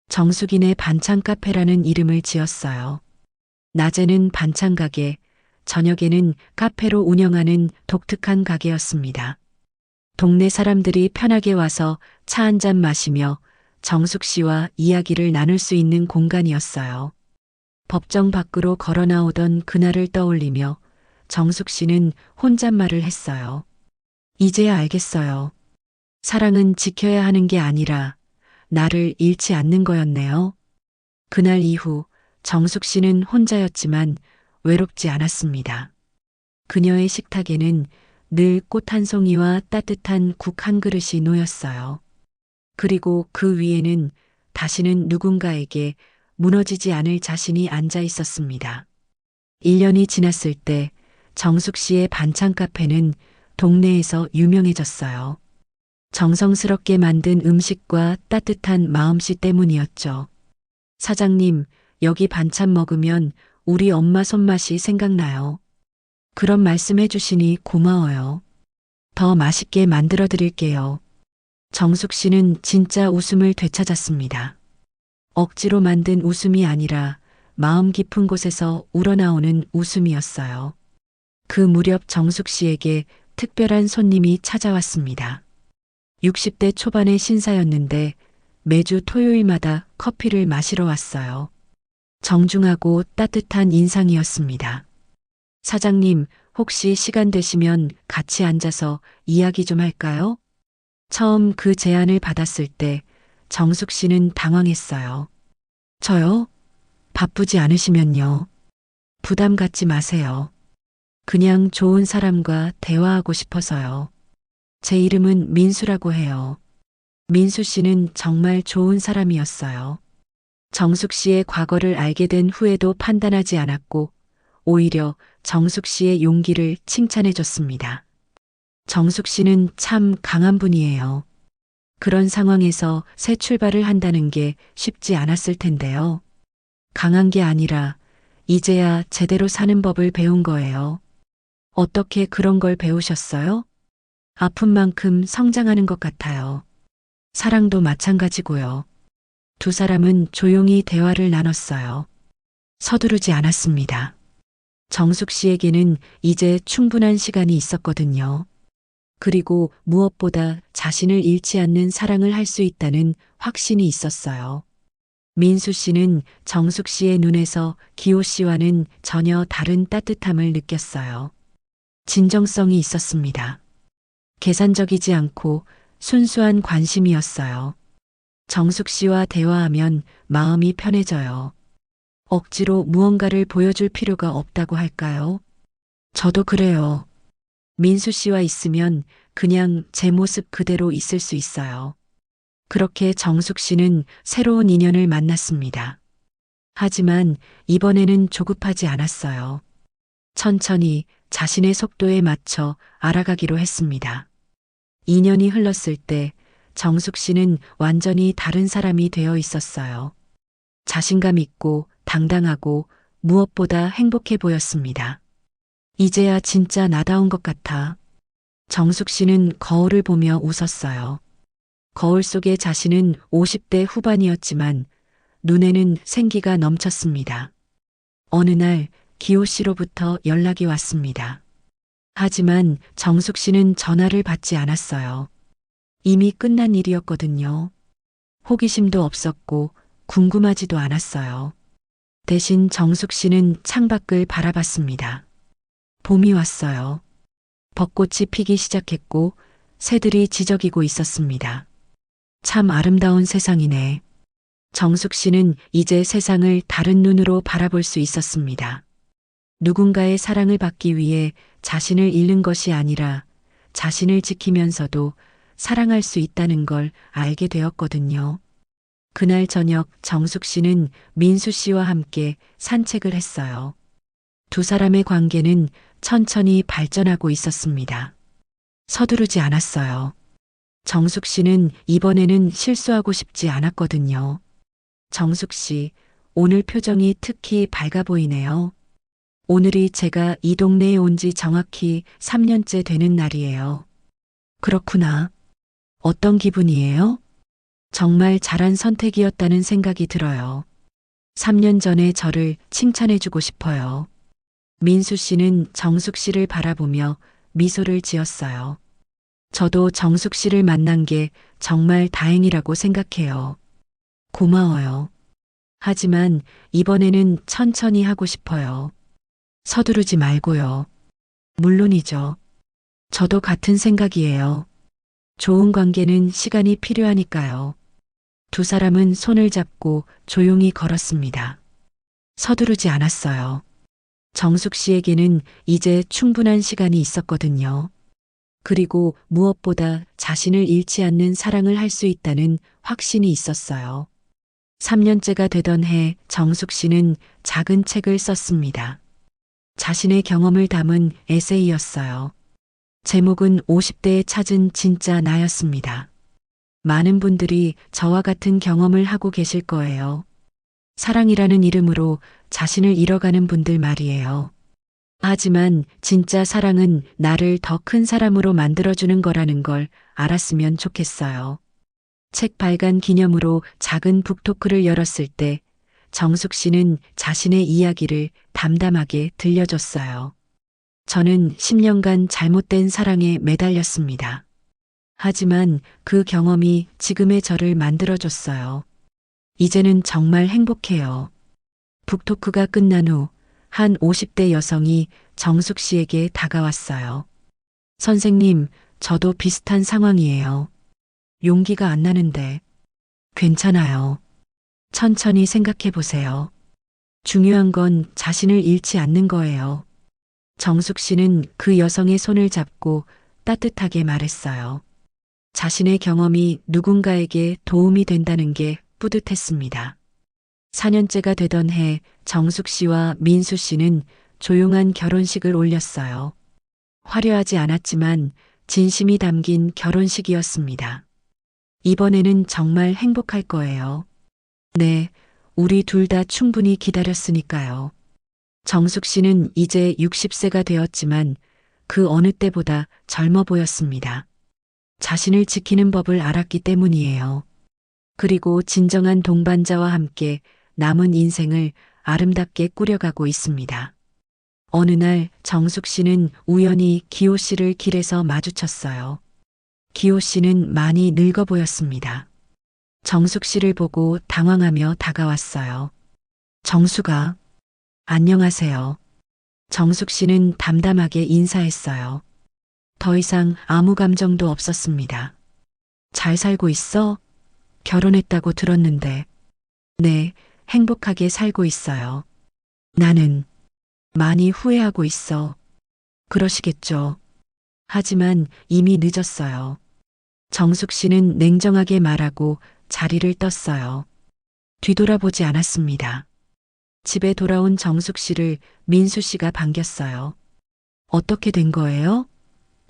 A: 정숙이네 반찬 카페라는 이름을 지었어요. 낮에는 반찬 가게, 저녁에는 카페로 운영하는 독특한 가게였습니다. 동네 사람들이 편하게 와서 차 한 잔 마시며 정숙 씨와 이야기를 나눌 수 있는 공간이었어요. 법정 밖으로 걸어 나오던 그날을 떠올리며 정숙 씨는 혼잣말을 했어요. 이제야 알겠어요. 사랑은 지켜야 하는 게 아니라 나를 잃지 않는 거였네요. 그날 이후 정숙 씨는 혼자였지만 외롭지 않았습니다. 그녀의 식탁에는 늘 꽃 한 송이와 따뜻한 국 한 그릇이 놓였어요. 그리고 그 위에는 다시는 누군가에게 무너지지 않을 자신이 앉아 있었습니다. 1년이 지났을 때 정숙 씨의 반찬 카페는 동네에서 유명해졌어요. 정성스럽게 만든 음식과 따뜻한 마음씨 때문이었죠. 사장님, 여기 반찬 먹으면 우리 엄마 손맛이 생각나요. 그런 말씀 해주시니 고마워요. 더 맛있게 만들어 드릴게요. 정숙 씨는 진짜 웃음을 되찾았습니다. 억지로 만든 웃음이 아니라 마음 깊은 곳에서 우러나오는 웃음이었어요. 그 무렵 정숙 씨에게 특별한 손님이 찾아왔습니다. 60대 초반의 신사였는데 매주 토요일마다 커피를 마시러 왔어요. 정중하고 따뜻한 인상이었습니다. 사장님, 혹시 시간 되시면 같이 앉아서 이야기 좀 할까요? 처음 그 제안을 받았을 때 정숙 씨는 당황했어요. 저요? 바쁘지 않으시면요. 부담 갖지 마세요. 그냥 좋은 사람과 대화하고 싶어서요. 제 이름은 민수라고 해요. 민수 씨는 정말 좋은 사람이었어요. 정숙 씨의 과거를 알게 된 후에도 판단하지 않았고 오히려 정숙 씨의 용기를 칭찬해 줬습니다. 정숙 씨는 참 강한 분이에요. 그런 상황에서 새 출발을 한다는 게 쉽지 않았을 텐데요. 강한 게 아니라 이제야 제대로 사는 법을 배운 거예요. 어떻게 그런 걸 배우셨어요? 아픈 만큼 성장하는 것 같아요. 사랑도 마찬가지고요. 두 사람은 조용히 대화를 나눴어요. 서두르지 않았습니다. 정숙 씨에게는 이제 충분한 시간이 있었거든요. 그리고 무엇보다 자신을 잃지 않는 사랑을 할 수 있다는 확신이 있었어요. 민수 씨는 정숙 씨의 눈에서 기호 씨와는 전혀 다른 따뜻함을 느꼈어요. 진정성이 있었습니다. 계산적이지 않고 순수한 관심이었어요. 정숙 씨와 대화하면 마음이 편해져요. 억지로 무언가를 보여줄 필요가 없다고 할까요? 저도 그래요. 민수 씨와 있으면 그냥 제 모습 그대로 있을 수 있어요. 그렇게 정숙 씨는 새로운 인연을 만났습니다. 하지만 이번에는 조급하지 않았어요. 천천히 자신의 속도에 맞춰 알아가기로 했습니다. 2년이 흘렀을 때 정숙 씨는 완전히 다른 사람이 되어 있었어요. 자신감 있고 당당하고 무엇보다 행복해 보였습니다. 이제야 진짜 나다운 것 같아. 정숙 씨는 거울을 보며 웃었어요. 거울 속의 자신은 50대 후반이었지만 눈에는 생기가 넘쳤습니다. 어느 날 기호 씨로부터 연락이 왔습니다. 하지만 정숙 씨는 전화를 받지 않았어요. 이미 끝난 일이었거든요. 호기심도 없었고 궁금하지도 않았어요. 대신 정숙 씨는 창밖을 바라봤습니다. 봄이 왔어요. 벚꽃이 피기 시작했고 새들이 지저귀고 있었습니다. 참 아름다운 세상이네. 정숙 씨는 이제 세상을 다른 눈으로 바라볼 수 있었습니다. 누군가의 사랑을 받기 위해 자신을 잃는 것이 아니라 자신을 지키면서도 사랑할 수 있다는 걸 알게 되었거든요. 그날 저녁 정숙 씨는 민수 씨와 함께 산책을 했어요. 두 사람의 관계는 천천히 발전하고 있었습니다. 서두르지 않았어요. 정숙 씨는 이번에는 실수하고 싶지 않았거든요. 정숙 씨, 오늘 표정이 특히 밝아 보이네요. 오늘이 제가 이 동네에 온 지 정확히 3년째 되는 날이에요. 그렇구나. 어떤 기분이에요? 정말 잘한 선택이었다는 생각이 들어요. 3년 전에 저를 칭찬해주고 싶어요. 민수 씨는 정숙 씨를 바라보며 미소를 지었어요. 저도 정숙 씨를 만난 게 정말 다행이라고 생각해요. 고마워요. 하지만 이번에는 천천히 하고 싶어요. 서두르지 말고요. 물론이죠. 저도 같은 생각이에요. 좋은 관계는 시간이 필요하니까요. 두 사람은 손을 잡고 조용히 걸었습니다. 서두르지 않았어요. 정숙 씨에게는 이제 충분한 시간이 있었거든요. 그리고 무엇보다 자신을 잃지 않는 사랑을 할 수 있다는 확신이 있었어요. 3년째가 되던 해 정숙 씨는 작은 책을 썼습니다. 자신의 경험을 담은 에세이였어요. 제목은 50대에 찾은 진짜 나였습니다. 많은 분들이 저와 같은 경험을 하고 계실 거예요. 사랑이라는 이름으로 자신을 잃어가는 분들 말이에요. 하지만 진짜 사랑은 나를 더 큰 사람으로 만들어주는 거라는 걸 알았으면 좋겠어요. 책 발간 기념으로 작은 북토크를 열었을 때 정숙 씨는 자신의 이야기를 담담하게 들려줬어요. 저는 10년간 잘못된 사랑에 매달렸습니다. 하지만 그 경험이 지금의 저를 만들어줬어요. 이제는 정말 행복해요. 북토크가 끝난 후 한 50대 여성이 정숙 씨에게 다가왔어요. 선생님, 저도 비슷한 상황이에요. 용기가 안 나는데. 괜찮아요. 천천히 생각해 보세요. 중요한 건 자신을 잃지 않는 거예요. 정숙 씨는 그 여성의 손을 잡고 따뜻하게 말했어요. 자신의 경험이 누군가에게 도움이 된다는 게 뿌듯했습니다. 4년째가 되던 해 정숙 씨와 민수 씨는 조용한 결혼식을 올렸어요. 화려하지 않았지만 진심이 담긴 결혼식이었습니다. 이번에는 정말 행복할 거예요. 네, 우리 둘 다 충분히 기다렸으니까요. 정숙 씨는 이제 60세가 되었지만 그 어느 때보다 젊어 보였습니다. 자신을 지키는 법을 알았기 때문이에요. 그리고 진정한 동반자와 함께 남은 인생을 아름답게 꾸려가고 있습니다. 어느 날 정숙 씨는 우연히 기호 씨를 길에서 마주쳤어요. 기호 씨는 많이 늙어 보였습니다. 정숙 씨를 보고 당황하며 다가왔어요. 정숙아, 안녕하세요. 정숙 씨는 담담하게 인사했어요. 더 이상 아무 감정도 없었습니다. 잘 살고 있어? 결혼했다고 들었는데. 네, 행복하게 살고 있어요. 나는 많이 후회하고 있어. 그러시겠죠. 하지만 이미 늦었어요. 정숙 씨는 냉정하게 말하고 자리를 떴어요. 뒤돌아보지 않았습니다. 집에 돌아온 정숙 씨를 민수 씨가 반겼어요. 어떻게 된 거예요?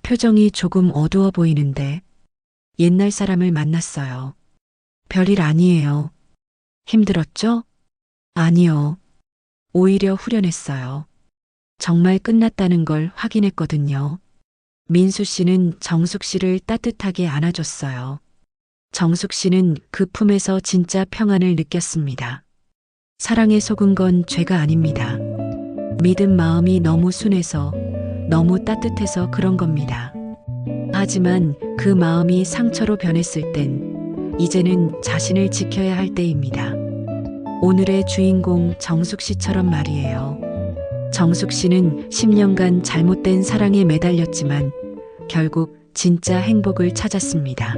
A: 표정이 조금 어두워 보이는데. 옛날 사람을 만났어요. 별일 아니에요. 힘들었죠? 아니요. 오히려 후련했어요. 정말 끝났다는 걸 확인했거든요. 민수 씨는 정숙 씨를 따뜻하게 안아줬어요. 정숙 씨는 그 품에서 진짜 평안을 느꼈습니다. 사랑에 속은 건 죄가 아닙니다. 믿은 마음이 너무 순해서, 너무 따뜻해서 그런 겁니다. 하지만 그 마음이 상처로 변했을 땐 이제는 자신을 지켜야 할 때입니다. 오늘의 주인공 정숙 씨처럼 말이에요. 정숙 씨는 10년간 잘못된 사랑에 매달렸지만 결국 진짜 행복을 찾았습니다.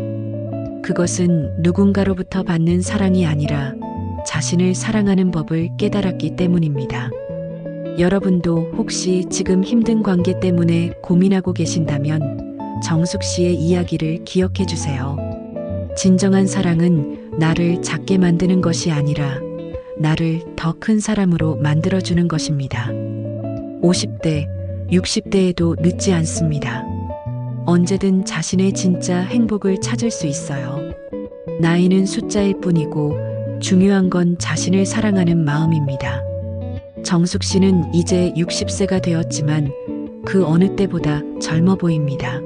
A: 그것은 누군가로부터 받는 사랑이 아니라 자신을 사랑하는 법을 깨달았기 때문입니다. 여러분도 혹시 지금 힘든 관계 때문에 고민하고 계신다면 정숙 씨의 이야기를 기억해 주세요. 진정한 사랑은 나를 작게 만드는 것이 아니라 나를 더 큰 사람으로 만들어주는 것입니다. 50대, 60대에도 늦지 않습니다. 언제든 자신의 진짜 행복을 찾을 수 있어요. 나이는 숫자일 뿐이고 중요한 건 자신을 사랑하는 마음입니다. 정숙 씨는 이제 60세가 되었지만 그 어느 때보다 젊어 보입니다.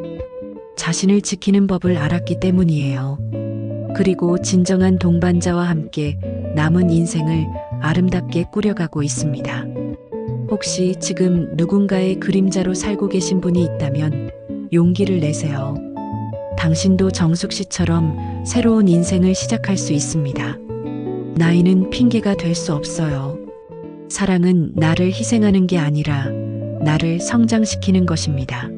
A: 자신을 지키는 법을 알았기 때문이에요. 그리고 진정한 동반자와 함께 남은 인생을 아름답게 꾸려가고 있습니다. 혹시 지금 누군가의 그림자로 살고 계신 분이 있다면 용기를 내세요. 당신도 정숙 씨처럼 새로운 인생을 시작할 수 있습니다. 나이는 핑계가 될 수 없어요. 사랑은 나를 희생하는 게 아니라 나를 성장시키는 것입니다.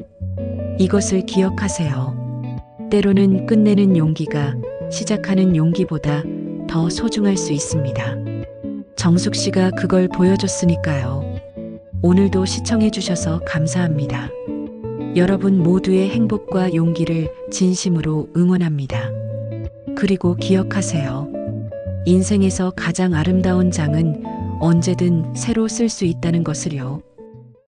A: 이것을 기억하세요. 때로는 끝내는 용기가 시작하는 용기보다 더 소중할 수 있습니다. 정숙 씨가 그걸 보여줬으니까요. 오늘도 시청해 주셔서 감사합니다. 여러분 모두의 행복과 용기를 진심으로 응원합니다. 그리고 기억하세요. 인생에서 가장 아름다운 장은 언제든 새로 쓸 수 있다는 것을요.